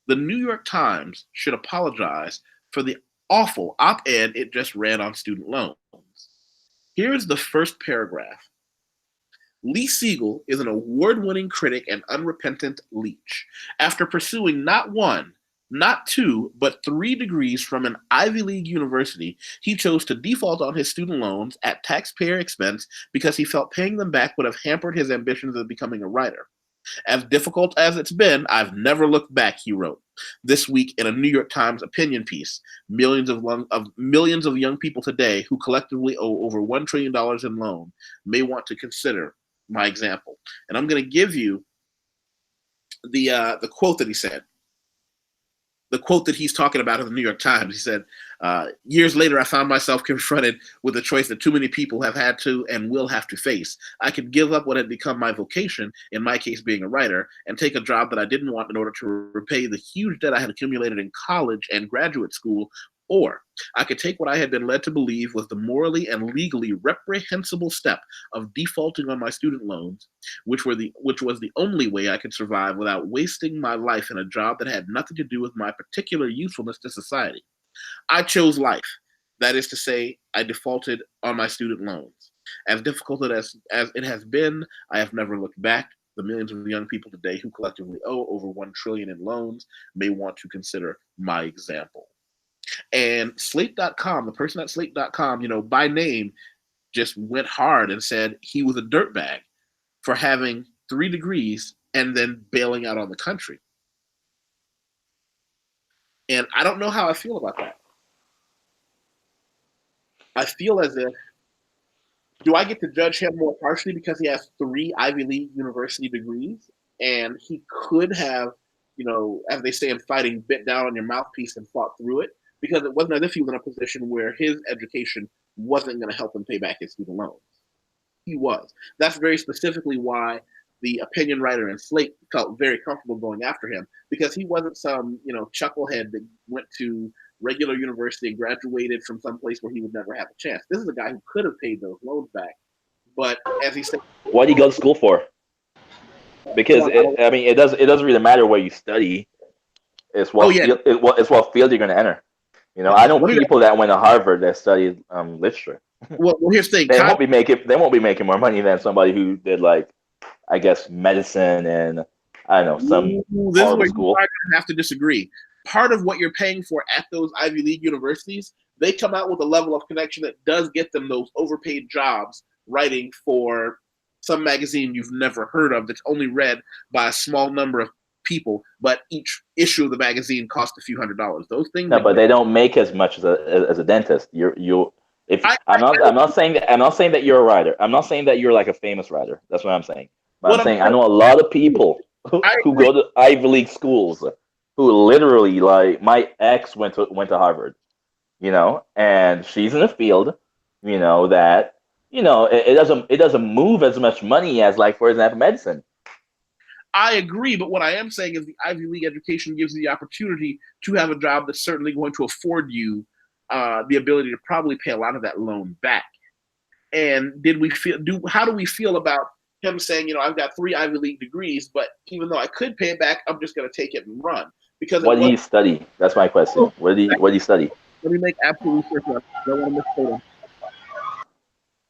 "The New York Times should apologize for the awful op-ed it just ran on student loans." Here's the first paragraph. Lee Siegel is an award-winning critic and unrepentant leech. After pursuing not one, not two, but 3 degrees from an Ivy League university, he chose to default on his student loans at taxpayer expense because he felt paying them back would have hampered his ambitions of becoming a writer. "As difficult as it's been, I've never looked back," he wrote this week in a New York Times opinion piece. Millions of young people today who collectively owe over $1 trillion in loan may want to consider my example. And I'm going to give you the quote that he said. The quote that he's talking about in the New York Times. He said, "Years later, I found myself confronted with a choice that too many people have had to and will have to face. I could give up what had become my vocation, in my case being a writer, and take a job that I didn't want in order to repay the huge debt I had accumulated in college and graduate school, or I could take what I had been led to believe was the morally and legally reprehensible step of defaulting on my student loans, which was the only way I could survive without wasting my life in a job that had nothing to do with my particular usefulness to society. I chose life. That is to say, I defaulted on my student loans. As difficult as it has been, I have never looked back. The millions of young people today who collectively owe over $1 trillion in loans may want to consider my example." And Slate.com, the person at Slate.com, by name, just went hard and said he was a dirtbag for having 3 degrees and then bailing out on the country. And I don't know how I feel about that. I feel as if, do I get to judge him more harshly because he has 3 Ivy League university degrees and he could have, as they say in fighting, bit down on your mouthpiece and fought through it? Because it wasn't as if he was in a position where his education wasn't going to help him pay back his student loans. He was. That's very specifically why the opinion writer in Slate felt very comfortable going after him, because he wasn't some, chucklehead that went to regular university and graduated from some place where he would never have a chance. This is a guy who could have paid those loans back. But as he said, what do you go to school for? Because it doesn't really matter where you study. It's what field you're going to enter. You know, I know What do you- people that went to Harvard that studied literature. Well, here's the thing. They won't be making more money than somebody who did, like, I guess, medicine and I don't know, some This is horrible where school. you are going to have to disagree. Part of what you're paying for at those Ivy League universities, they come out with a level of connection that does get them those overpaid jobs writing for some magazine you've never heard of that's only read by a small number of people, but each issue of the magazine costs a few $100s. Those things. No, but they don't make as much as a dentist. I'm not saying that you're a writer. I'm not saying that you're like a famous writer. That's what I'm saying. But I'm saying I know a lot of people who go to Ivy League schools who literally, like, my ex went to Harvard, you know, and she's in a field, you know, that, you know, it doesn't move as much money as, like, for example, medicine. I agree, but what I am saying is the Ivy League education gives you the opportunity to have a job that's certainly going to afford you the ability to probably pay a lot of that loan back. And how do we feel about him saying, you know, I've got 3 Ivy League degrees, but even though I could pay it back, I'm just going to take it and run? Because what do you study? That's my question. What do you study? Let me make absolute sure. I don't want to misquote him.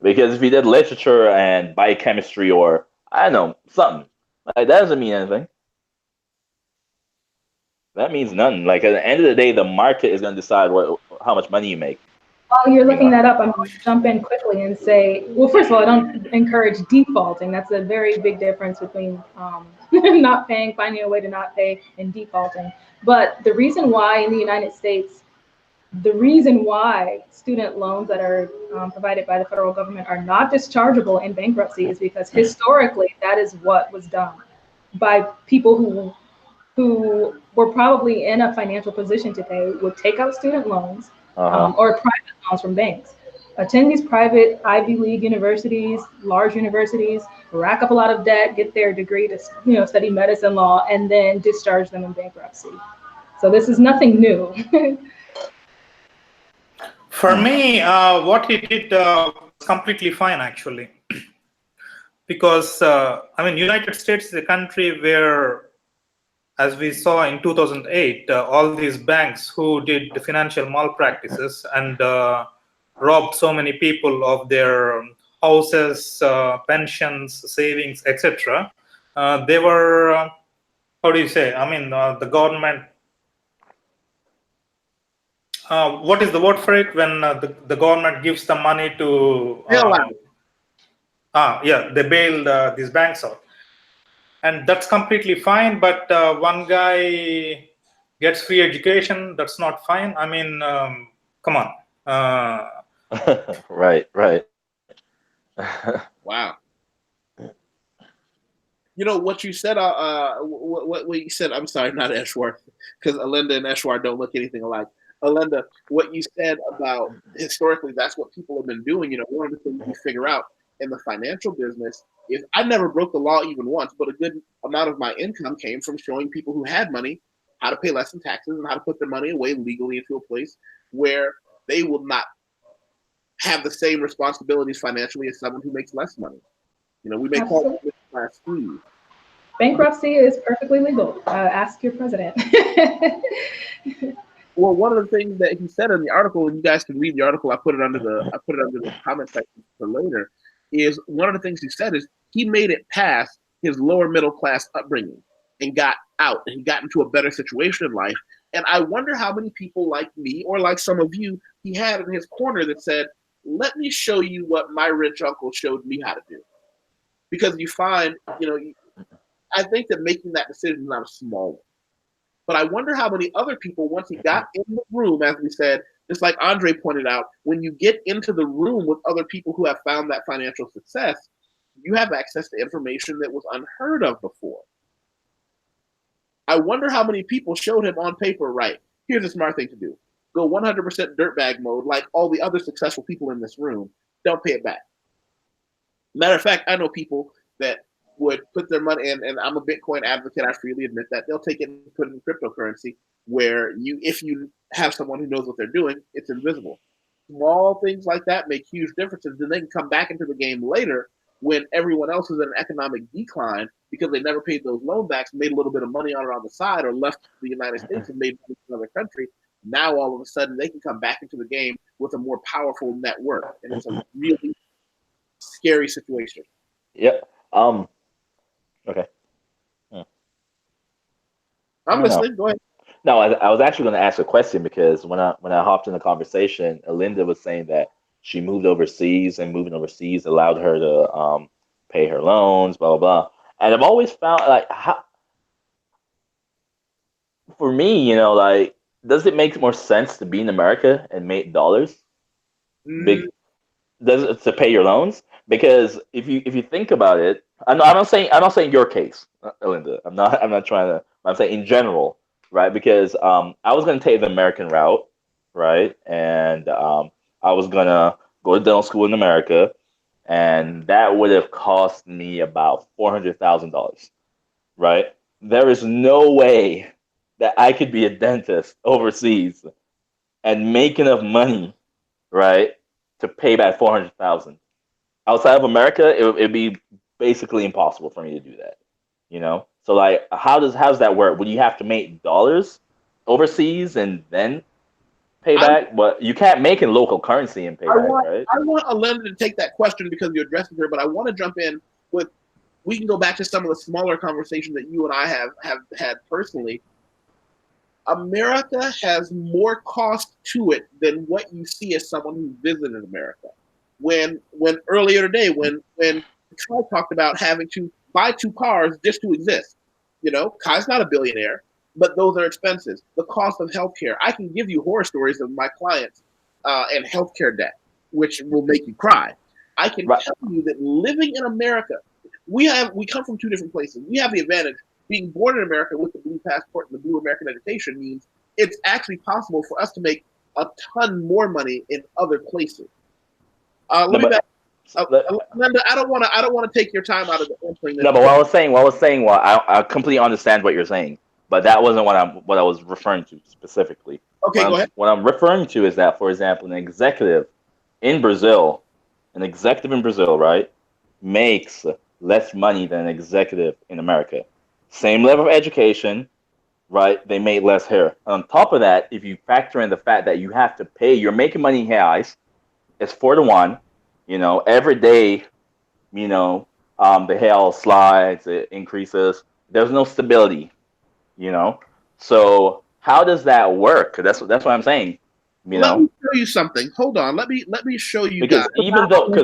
Because if you did literature and biochemistry or, I don't know, something, like, that doesn't mean anything. That means nothing. Like, at the end of the day, the market is going to decide how much money you make. While you're looking that up, I'm going to jump in quickly and say, well, first of all, I don't encourage defaulting. That's a very big difference between not paying, finding a way to not pay, and defaulting. But the reason why in the United States, the reason why student loans that are provided by the federal government are not dischargeable in bankruptcy is because historically that is what was done by people who were probably in a financial position to pay, would take out student loans or private loans from banks, attend these private Ivy League universities, large universities, rack up a lot of debt, get their degree to, you know, study medicine, law, and then discharge them in bankruptcy. So this is nothing new. For me, what he did was completely fine, actually, because I mean, United States is a country where, as we saw in 2008, all these banks who did the financial malpractices and robbed so many people of their houses, pensions, savings, etc. They were, how do you say? I mean, the government. What is the word for it when the government gives the money to? They bail these banks out. And that's completely fine, but one guy gets free education. That's not fine. I mean, come on. Right. Wow. You know what you said. What you said. I'm sorry, not Eshwar, because Alinda and Eshwar don't look anything alike. Alinda, what you said about historically, that's what people have been doing. You know, one of the things you figure out in the financial business is I never broke the law even once, but a good amount of my income came from showing people who had money how to pay less in taxes and how to put their money away legally into a place where they will not have the same responsibilities financially as someone who makes less money. You know, we may call it class squeeze. Bankruptcy is perfectly legal. Ask your president. Well, one of the things that he said in the article, and you guys can read the article, I put it under the comment section for later, is one of the things he said is he made it past his lower middle class upbringing and got out and he got into a better situation in life. And I wonder how many people like me or like some of you he had in his corner that said, let me show you what my rich uncle showed me how to do. Because you find, you know, I think that making that decision is not a small one. But I wonder how many other people, once he got in the room, as we said, just like Andre pointed out, when you get into the room with other people who have found that financial success, you have access to information that was unheard of before. I wonder how many people showed him on paper, right, here's a smart thing to do. Go 100% dirtbag mode like all the other successful people in this room. Don't pay it back. Matter of fact, I know people that would put their money in, and I'm a Bitcoin advocate, I freely admit that, they'll take it and put it in cryptocurrency where if you have someone who knows what they're doing, it's invisible. Small things like that make huge differences. Then they can come back into the game later when everyone else is in an economic decline because they never paid those loan backs, made a little bit of money on it on the side, or left the United States and made money in another country. Now all of a sudden they can come back into the game with a more powerful network, and it's a really scary situation. Yep. Okay. I'm listening. Go ahead. No, I was actually going to ask a question because when I hopped in the conversation, Alinda was saying that she moved overseas and moving overseas allowed her to pay her loans, blah blah blah. And I've always found like for me, like does it make more sense to be in America and make dollars? Big does it to pay your loans? Because if you think about it, I'm not saying your case, Alinda. I'm not trying to. I'm saying in general, right? Because I was gonna take the American route, right? And I was gonna go to dental school in America, and that would have cost me about $400,000, right? There is no way that I could be a dentist overseas and make enough money, right, to pay back 400,000. Outside of America, it'd be basically impossible for me to do that. So like, how does that work? Would you have to make dollars overseas and then pay back? But you can't make in local currency and pay back, right? I want Alinda to take that question because you're addressing her, but I want to jump in with. We can go back to some of the smaller conversations that you and I have had personally. America has more cost to it than what you see as someone who visited America. When earlier today, when Kai talked about having to buy 2 cars just to exist, Kai's not a billionaire, but those are expenses. The cost of healthcare. I can give you horror stories of my clients and healthcare debt, which will make you cry. I can tell you that living in America, we come from 2 different places. We have the advantage. Being born in America with the blue passport and the blue American education means it's actually possible for us to make a ton more money in other places. Linda, I don't want to take your time out of the answering this. No, but what I was saying, I completely understand what you're saying, but that wasn't what I was referring to specifically. Okay, go ahead. What I'm referring to is that, for example, an executive in Brazil, right, makes less money than an executive in America. Same level of education, right? They made less here. On top of that, if you factor in the fact that you have to pay, you're making money in reais, it's 4-to-1. Every day, the real slides, it increases. There's no stability, So how does that work? That's what I'm saying. Let me show you something. Hold on. Let me show you. Because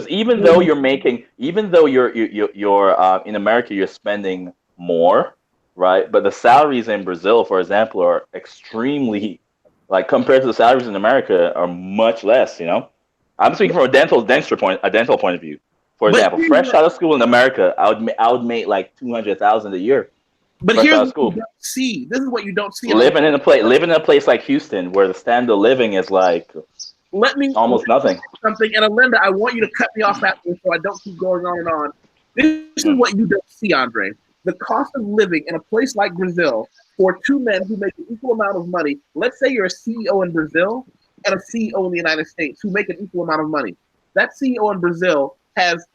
even though you're making, even though you're in America, you're spending more, right? But the salaries in Brazil, for example, are extremely, like compared to the salaries in America, are much less. I'm speaking from a dental point of view. For example, fresh out of school in America, I would make like 200,000 a year. But here's what you don't see. This is what you don't see. Living in a place like Houston, where the standard of living is like almost nothing. Something, and Alinda, I want you to cut me off after so I don't keep going on and on. This is what you don't see, Andre. The cost of living in a place like Brazil for 2 men who make an equal amount of money. Let's say you're a CEO in Brazil and a CEO in the United States who make an equal amount of money. That CEO in Brazil has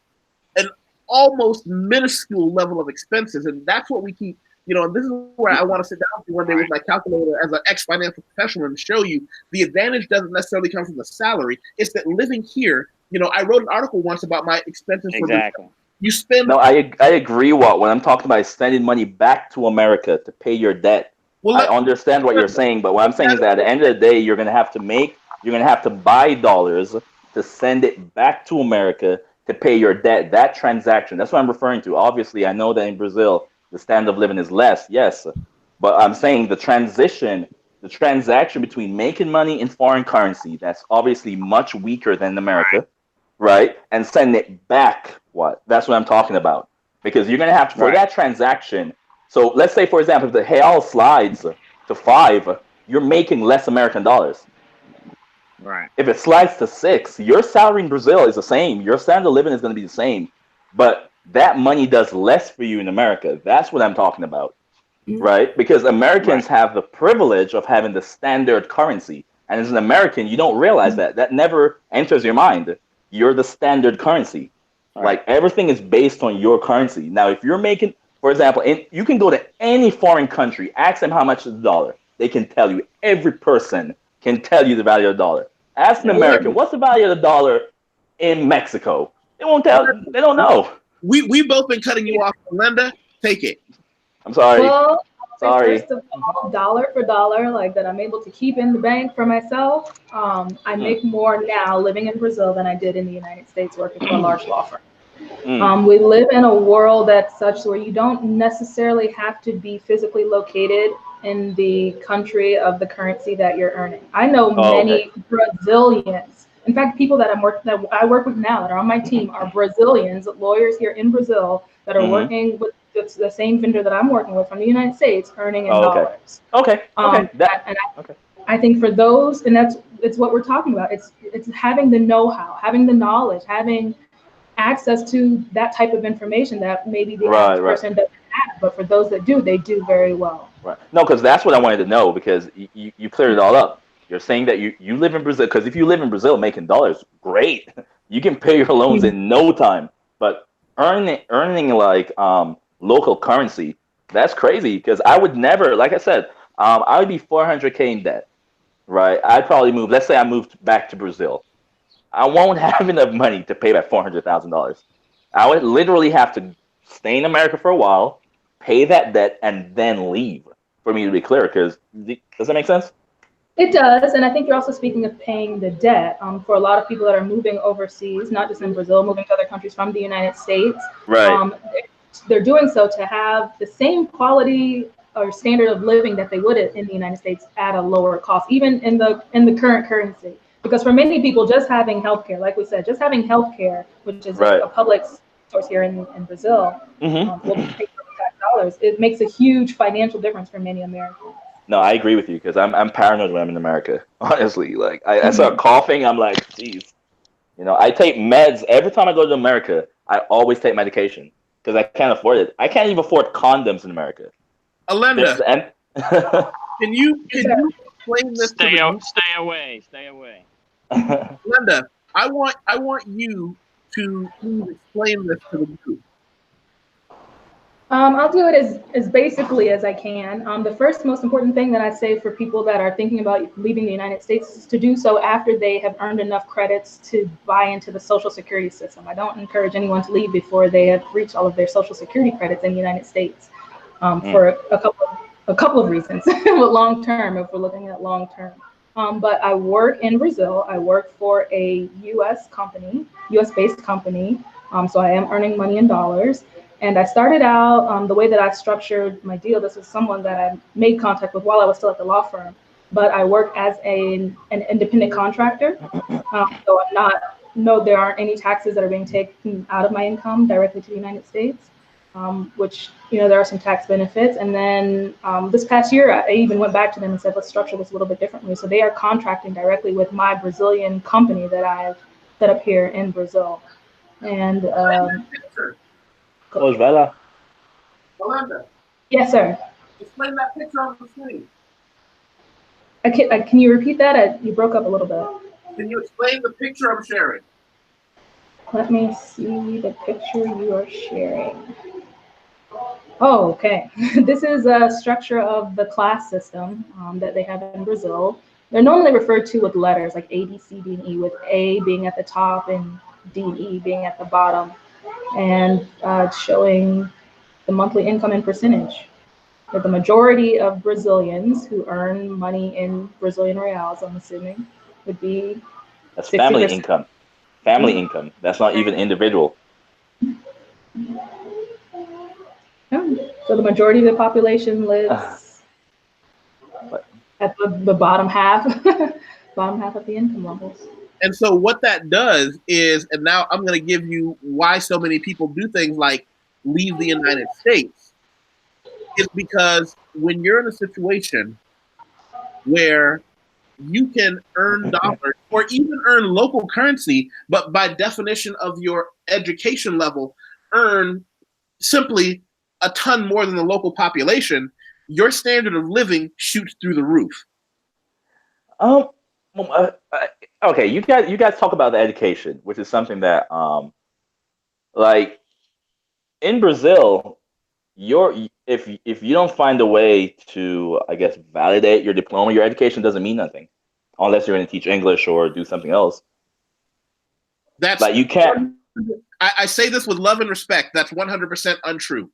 an almost minuscule level of expenses, and that's what we keep. And this is where I want to sit down with you one day with my calculator as an ex-financial professional and show you the advantage doesn't necessarily come from the salary. It's that living here, I wrote an article once about my expenses. Exactly. You spend. No, I agree. What I'm talking about is sending money back to America to pay your debt. Well, I understand what you're saying, but what I'm saying is that at the end of the day, you're going to have to buy dollars to send it back to America to pay your debt. That transaction, that's what I'm referring to. Obviously, I know that in Brazil, the standard of living is less, yes, but I'm saying the transaction between making money in foreign currency, that's obviously much weaker than America, right? And send it back, that's what I'm talking about. Because you're going to have to, for that transaction, so let's say, for example, if the real slides to 5, you're making less American dollars. Right. If it slides to 6, your salary in Brazil is the same. Your standard of living is going to be the same. But that money does less for you in America. That's what I'm talking about, right? Because Americans have the privilege of having the standard currency. And as an American, you don't realize that. That never enters your mind. You're the standard currency. Like everything is based on your currency. Now, if you're making, for example, you can go to any foreign country, ask them how much is the dollar. They can tell you. Every person can tell you the value of the dollar. Ask an American, what's the value of the dollar in Mexico? They won't tell. They don't know. We've both been cutting you off. Linda, take it. I'm sorry. Well, Sorry. first of all, dollar for dollar, like that I'm able to keep in the bank for myself. I make more now living in Brazil than I did in the United States working for a large law firm. We live in a world that's such where you don't necessarily have to be physically located in the country of the currency that you're earning. I know many Brazilians. In fact, people that I work with now that are on my team are Brazilians, lawyers here in Brazil that are working with the same vendor that I'm working with from the United States, earning in dollars. I think for those, and it's what we're talking about. It's having the know-how, having the knowledge, having access to that type of information that maybe the average person doesn't have. But for those that do, they do very well. Right. No, because that's what I wanted to know, because you cleared it all up. You're saying that you live in Brazil, because if you live in Brazil making dollars, great. You can pay your loans in no time. But earning like local currency, that's crazy, because I would never, like I said, I would be 400K in debt, right? I'd probably move, let's say I moved back to Brazil. I won't have enough money to pay back $400,000. I would literally have to stay in America for a while, pay that debt, and then leave, for me to be clear. Because does that make sense? It does, and I think you're also speaking of paying the debt. For a lot of people that are moving overseas, not just in Brazil, moving to other countries from the United States, right? They're doing so to have the same quality or standard of living that they would in the United States at a lower cost, even in the current currency. Because for many people, just having healthcare, like we said, just having healthcare, which is a public source here in Brazil, will pay for tax dollars. It makes a huge financial difference for many Americans. No, I agree with you, because I'm paranoid when I'm in America. Honestly, like I start coughing, I'm like, geez, I take meds every time I go to America. I always take medication because I can't afford it. I can't even afford condoms in America. Alenda, can you explain this? Stay away. Linda, I want you to please explain this to the group. I'll do it as basically as I can. The first most important thing that I say for people that are thinking about leaving the United States is to do so after they have earned enough credits to buy into the Social Security system. I don't encourage anyone to leave before they have reached all of their Social Security credits in the United States for a couple of reasons. But long term, if we're looking at long term. But I work in Brazil. I work for a US-based company. So I am earning money in dollars. And I started out the way that I structured my deal. This is someone that I made contact with while I was still at the law firm. But I work as an independent contractor. So there aren't any taxes that are being taken out of my income directly to the United States, which, there are some tax benefits. And then this past year, I even went back to them and said, let's structure this a little bit differently. So they are contracting directly with my Brazilian company that I've set up here in Brazil. And Alenda. Yes, sir. Explain that picture on the screen. Can you repeat that? You broke up a little bit. Can you explain the picture I'm sharing? Let me see the picture you are sharing. Oh, okay. This is a structure of the class system that they have in Brazil. They're normally referred to with letters like A, B, C, D, and E, with A being at the top and D and E being at the bottom. And showing the monthly income and percentage. But the majority of Brazilians who earn money in Brazilian reals, I'm assuming, would be that's family income. Family income. That's not even individual. Yeah. So the majority of the population lives at the bottom half, bottom half of the income levels. And so what that does is, and now I'm going to give you why so many people do things like leave the United States, is because when you're in a situation where you can earn dollars or even earn local currency, but by definition of your education level, earn simply a ton more than the local population, your standard of living shoots through the roof. Okay, you guys talk about the education, which is something that, like in Brazil, if you don't find a way to, I guess, validate your diploma, your education doesn't mean nothing. unless you're going to teach English or do something else. That's Like you can't. I say this with love and respect. That's 100% untrue.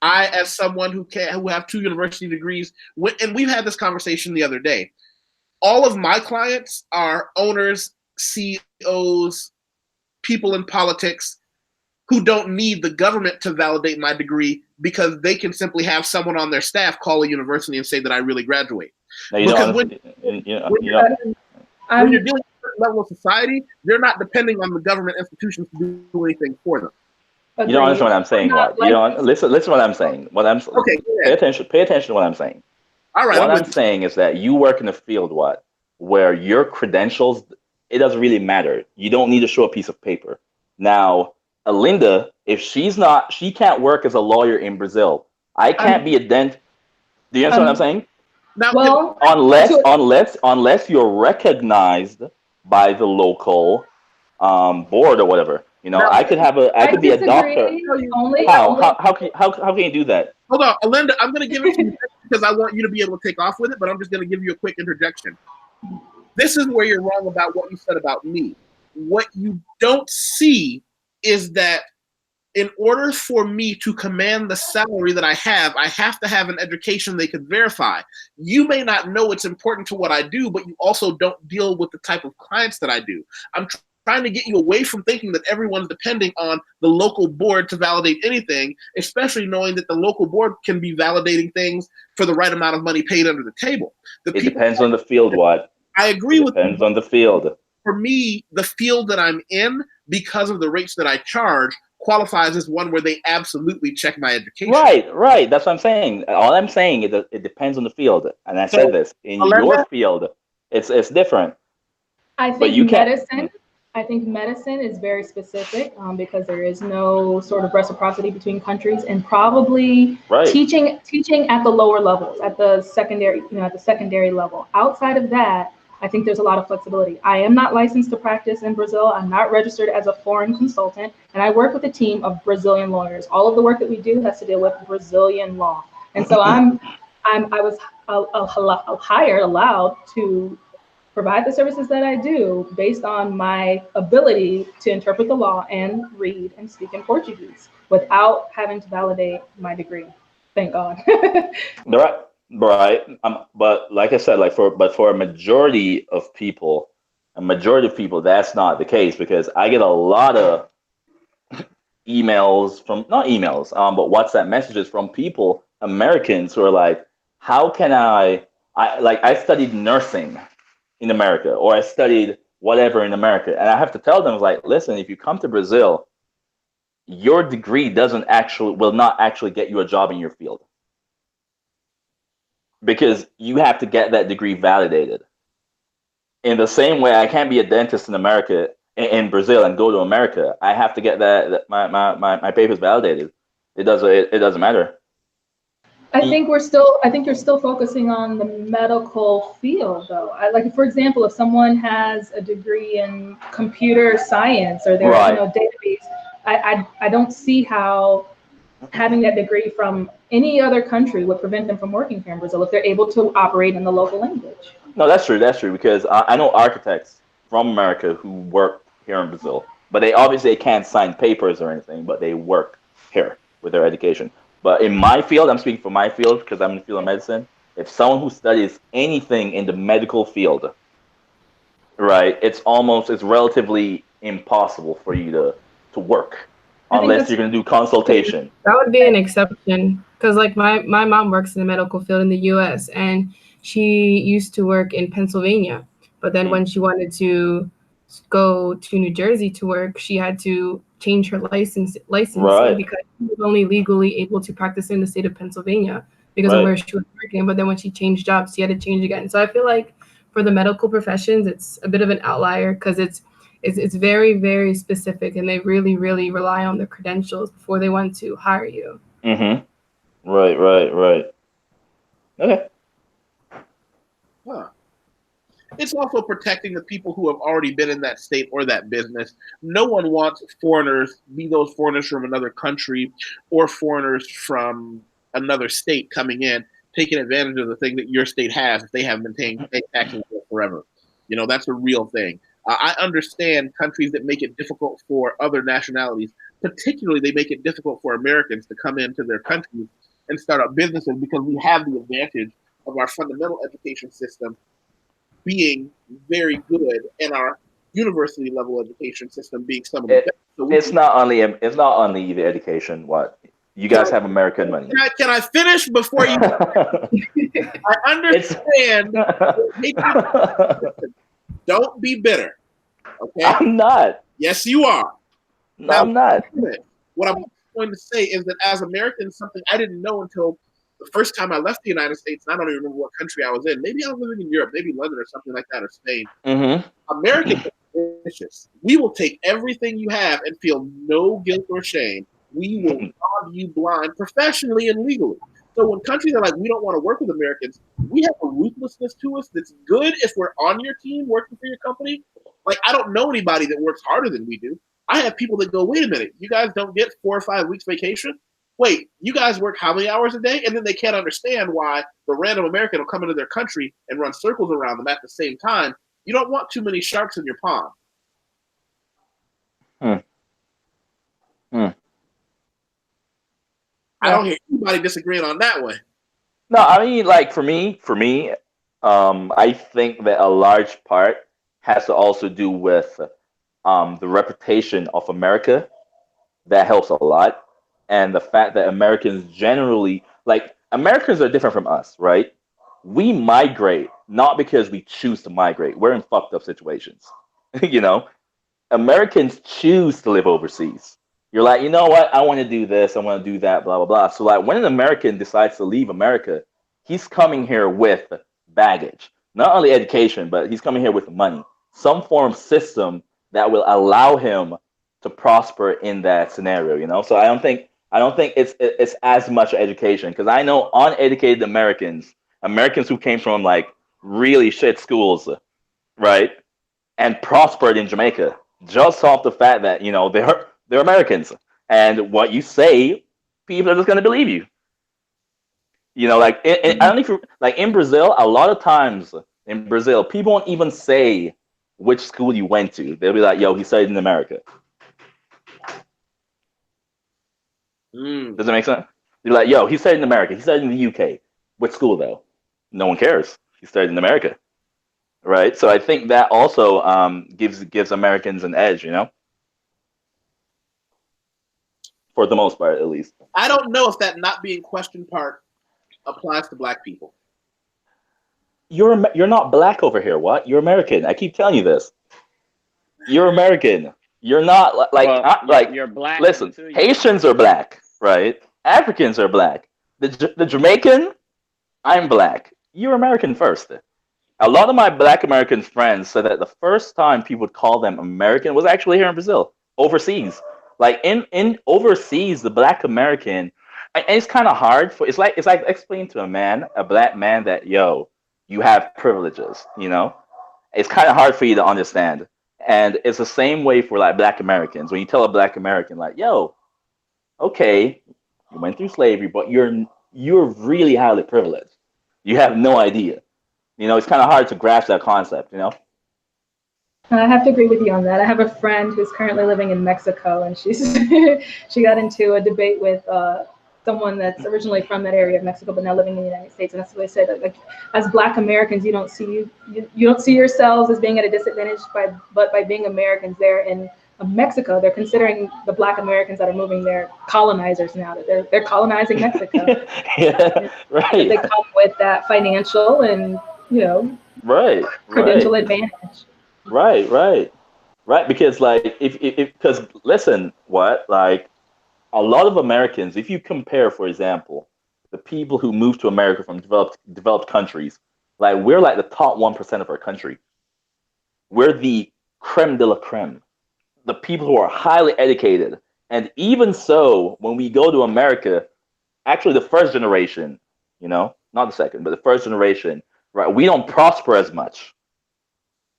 I, as someone who have 2 university degrees, and we've had this conversation the other day. All of my clients are owners, CEOs, people in politics who don't need the government to validate my degree because they can simply have someone on their staff call a university and say that I really graduate. No, you Because don't. when you're dealing with a certain level of society, they're not depending on the government institutions to do anything for them. You don't understand what I'm saying. What you don't listen. Listen, what I'm saying. What I'm okay. Pay attention. Pay attention to what I'm saying. All right. What I'm saying is that you work in a field where your credentials, it doesn't really matter. You don't need to show a piece of paper. Now, Alinda, if she can't work as a lawyer in Brazil. I can't be a dent. Do you understand what I'm saying? Now, well, unless you're recognized by the local board or whatever. You know, I could be a doctor. How can you do that? Hold on, Alinda, I'm going to give it to you because I want you to be able to take off with it, but I'm just going to give you a quick interjection. This is where you're wrong about what you said about me. What you don't see is that in order for me to command the salary that I have to have an education they could verify. You may not know it's important to what I do, but you also don't deal with the type of clients that I do. I'm trying to get you away from thinking that everyone's depending on the local board to validate anything, especially knowing that the local board can be validating things for the right amount of money paid under the table. It depends on the field, what? I agree with you. Depends on the field. For me, the field that I'm in, because of the rates that I charge, qualifies as one where they absolutely check my education. Right. That's what I'm saying. All I'm saying is that it depends on the field. And I said this. In your field, it's different. I think medicine is very specific because there is no sort of reciprocity between countries, and probably teaching at the lower levels, at the secondary level. Outside of that, I think there's a lot of flexibility. I am not licensed to practice in Brazil. I'm not registered as a foreign consultant, and I work with a team of Brazilian lawyers. All of the work that we do has to deal with Brazilian law, and so I was allowed to provide the services that I do based on my ability to interpret the law and read and speak in Portuguese without having to validate my degree. Thank God. Right. But like I said, for a majority of people, that's not the case, because I get a lot of emails but WhatsApp messages from people, Americans, who are like, how can I studied nursing in America, or I studied whatever in America. And I have to tell them, like, listen, if you come to Brazil, your degree will not actually get you a job in your field, because you have to get that degree validated. In the same way, I can't be a dentist in America, in Brazil, and go to America. I have to get my papers validated. It doesn't matter. I think you're still focusing on the medical field, though. For example, if someone has a degree in computer science or their database, I don't see how having that degree from any other country would prevent them from working here in Brazil if they're able to operate in the local language. No, that's true, because I know architects from America who work here in Brazil, but they obviously can't sign papers or anything, but they work here with their education. But in my field, I'm speaking for my field because I'm in the field of medicine. If someone who studies anything in the medical field, right, it's relatively impossible for you to work unless you're going to do consultation. That would be an exception, because like my mom works in the medical field in the U.S. and she used to work in Pennsylvania, but then when she wanted to go to New Jersey to work, she had to change her licensing because she was only legally able to practice in the state of Pennsylvania because of where she was working. But then when she changed jobs, she had to change again. So I feel like for the medical professions, it's a bit of an outlier because it's very, very specific, and they really, really rely on the credentials before they want to hire you. Mm-hmm. Right. Okay. Huh. It's also protecting the people who have already been in that state or that business. No one wants foreigners, be those foreigners from another country or foreigners from another state coming in, taking advantage of the thing that your state has if they haven't been paying taxes forever. You know, that's a real thing. I understand countries that make it difficult for other nationalities, particularly they make it difficult for Americans to come into their countries and start up businesses because we have the advantage of our fundamental education system being very good and our university level education system being some of the best. So it's not only the education. What you guys have American money. Can I finish before you? I understand. Don't be bitter. Okay. I'm not. Yes, you are. No, now, I'm not. What I'm going to say is that as Americans, something I didn't know until the first time I left the United States, and I don't even remember what country I was in. Maybe I was living in Europe, maybe London or something like that, or Spain. Mm-hmm. Americans are vicious. We will take everything you have and feel no guilt or shame. We will rob you blind professionally and legally. So when countries are like, we don't want to work with Americans, we have a ruthlessness to us that's good if we're on your team working for your company. Like, I don't know anybody that works harder than we do. I have people that go, wait a minute, you guys don't get 4 or 5 weeks vacation? Wait, you guys work how many hours a day? And then they can't understand why the random American will come into their country and run circles around them at the same time. You don't want too many sharks in your pond. I don't hear anybody disagreeing on that one. No, I mean, like for me, I think that a large part has to also do with the reputation of America. That helps a lot, and the fact that Americans generally, like Americans are different from us, right? We migrate not because we choose to migrate. We're in fucked up situations, you know. Americans choose to live overseas. You're like, you know what? I want to do this. I want to do that. Blah blah blah. So like, when an American decides to leave America, he's coming here with baggage, not only education, but he's coming here with money, some form of system that will allow him to prosper in that scenario. You know. So I don't think it's as much education, because I know uneducated Americans who came from like really shit schools, right, and prospered in Jamaica just off the fact that, you know, they're Americans, and what you say, people are just gonna believe you. You know, like I don't know if like in Brazil, a lot of times in Brazil, people won't even say which school you went to. They'll be like, "Yo, he studied in America." Does it make sense? You're like, "Yo, he studied in America. He studied in the UK. Which school though?" No one cares. He studied in America, right? So I think that also gives Americans an edge, you know. For the most part, at least. I don't know if that not being questioned part applies to Black people. You're not Black over here. What? You're American. I keep telling you this. You're American. You're not like you're Black. Listen, Haitians are Black, right? Africans are Black. The Jamaican, I'm Black. You're American first. A lot of my Black American friends said that the first time people would call them American was actually here in Brazil, overseas. Like in overseas, the Black American, and it's kind of hard for. It's like explaining to a Black man that, yo, you have privileges. You know, it's kind of hard for you to understand. And it's the same way for like Black Americans. When you tell a Black American, like, yo, okay, you went through slavery, but you're really highly privileged. You have no idea. You know, it's kind of hard to grasp that concept. You know. I have to agree with you on that. I have a friend who's currently living in Mexico, and she got into a debate with someone that's originally from that area of Mexico, but now living in the United States. And that's what they said. Like, as Black Americans, you don't see yourselves as being at a disadvantage but by being Americans there in Mexico, they're considering the Black Americans that are moving there colonizers now. That they're colonizing Mexico. Yeah, right. They come with that financial and, you know, credential advantage. Right. Because like because listen, what, like a lot of Americans, if you compare, for example, the people who moved to America from developed countries, like we're like the top 1% of our country. We're the creme de la creme, the people who are highly educated. And even so, when we go to America, actually the first generation, you know, not the second, but the first generation, right, we don't prosper as much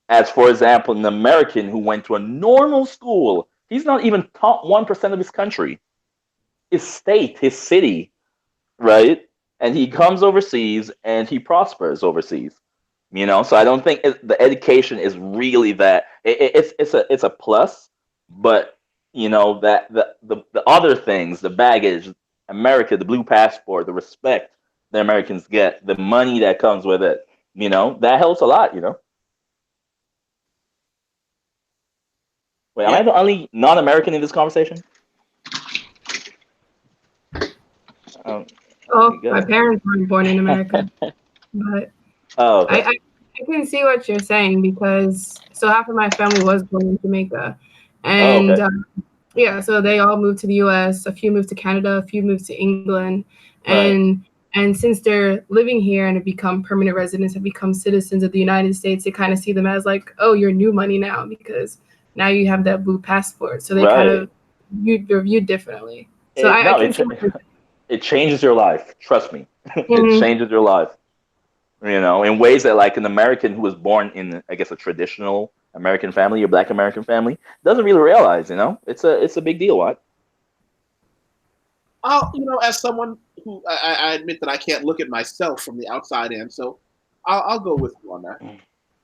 as, for example, an American who went to a normal school. He's not even top 1% of his country, his state, his city, right? And he comes overseas and he prospers overseas. You know, so I don't think the education is really that. It's a plus, but you know that the other things, the baggage, America, the blue passport, the respect the Americans get, the money that comes with it, you know, that helps a lot. You know. Wait, am I the only non-American in this conversation? Oh, my parents weren't born in America, but okay. I can see what you're saying because half of my family was born in Jamaica, and yeah, so they all moved to the U.S. A few moved to Canada, a few moved to England, and since they're living here and have become permanent residents, have become citizens of the United States, they kind of see them as like, oh, you're new money now because now you have that blue passport. So they kind of they're viewed differently. So I can see it changes your life. Trust me, it changes your life. You know, in ways that like an American who was born in, I guess, a traditional American family or Black American family doesn't really realize. You know, it's a big deal. What? You know, as someone who I admit that I can't look at myself from the outside in, so I'll go with you on that.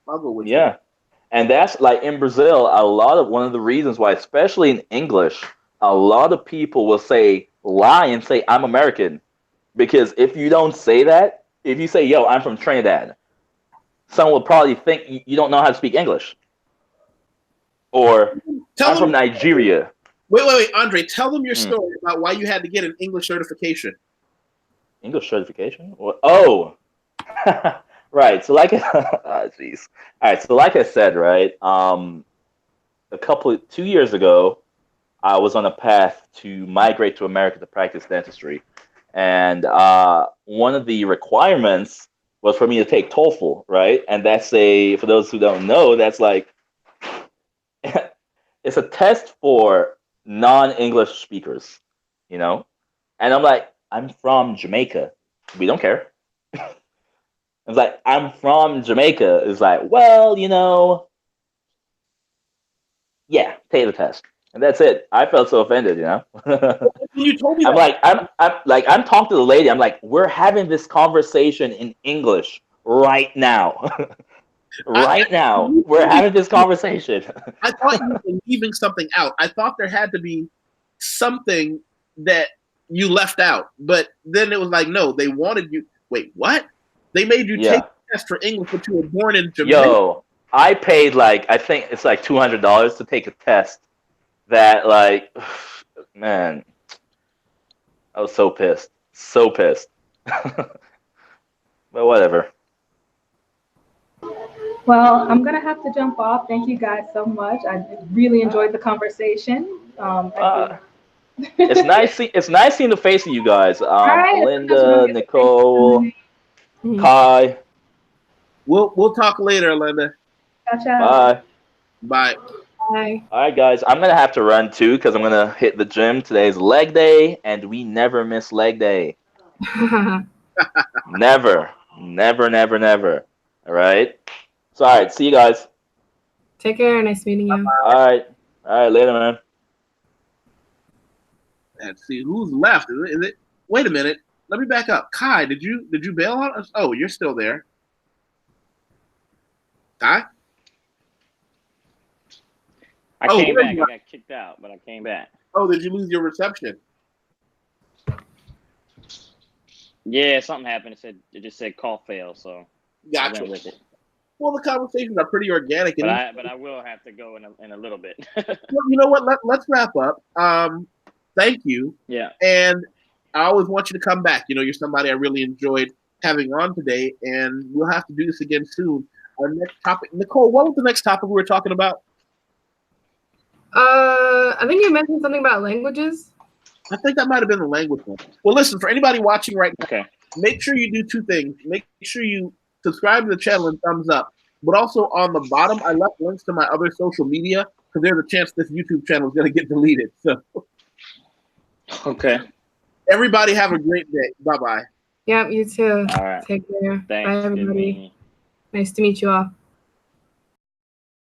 I'll go with you. Yeah, and that's like in Brazil. One of the reasons why, especially in English, a lot of people will lie and say I'm American, because if you don't say that, if you say, yo, I'm from Trinidad, someone will probably think you don't know how to speak English. Or I'm from Nigeria. Wait, Andre, tell them your story about why you had to get an English certification. English certification? Oh, right. So like, jeez. All right. So like I said, right, 2 years ago, I was on a path to migrate to America to practice dentistry. And one of the requirements was for me to take TOEFL, right? And that's for those who don't know, that's like, it's a test for non-English speakers, you know? And I'm like, I'm from Jamaica. We don't care. It's like, I'm from Jamaica. It's like, well, you know, yeah, take the test. And that's it. I felt so offended, you know? You told me I'm like, I'm talking to the lady. I'm like, we're having this conversation in English right now. Right now, we're having this conversation. I thought you were leaving something out. I thought there had to be something that you left out. But then it was like, no, they wanted you. Wait, what? They made you take the test for English, but you were born in Jamaica. Yo, I paid I think it's like $200 to take a test that man, I was so pissed. So pissed. But whatever. Well, I'm gonna have to jump off. Thank you guys so much. I really enjoyed the conversation. It's nice seeing the face of you guys. Right, Linda, Nicole, Kai. We'll talk later, Linda. Ciao. Bye. Bye. All right, guys. I'm gonna have to run too because I'm gonna hit the gym. Today's leg day, and we never miss leg day. Never. All right. So, all right. See you guys. Take care. Nice meeting you. All right. Later, man. Let's see who's left. Is it? Wait a minute. Let me back up. Kai, did you bail on us? Oh, you're still there. Kai? I came back. I got kicked out, but I came back. Oh, did you lose your reception? Yeah, something happened. It just said call failed, so gotcha. I went with it. Well, the conversations are pretty organic. But I will have to go in a little bit. Well, you know what? Let's wrap up. Thank you. Yeah. And I always want you to come back. You know, you're somebody I really enjoyed having on today, and we'll have to do this again soon. Our next topic, Nicole, what was the next topic we were talking about? I think you mentioned something about languages. I think that might have been the language one. Well, listen, for anybody watching right now, make sure you do two things. Make sure you subscribe to the channel and thumbs up. But also on the bottom, I left links to my other social media because there's a chance this YouTube channel is going to get deleted. So, okay. Everybody have a great day. Bye-bye. Yep, you too. All right. Take care. Thanks. Bye, everybody. Nice to meet you all.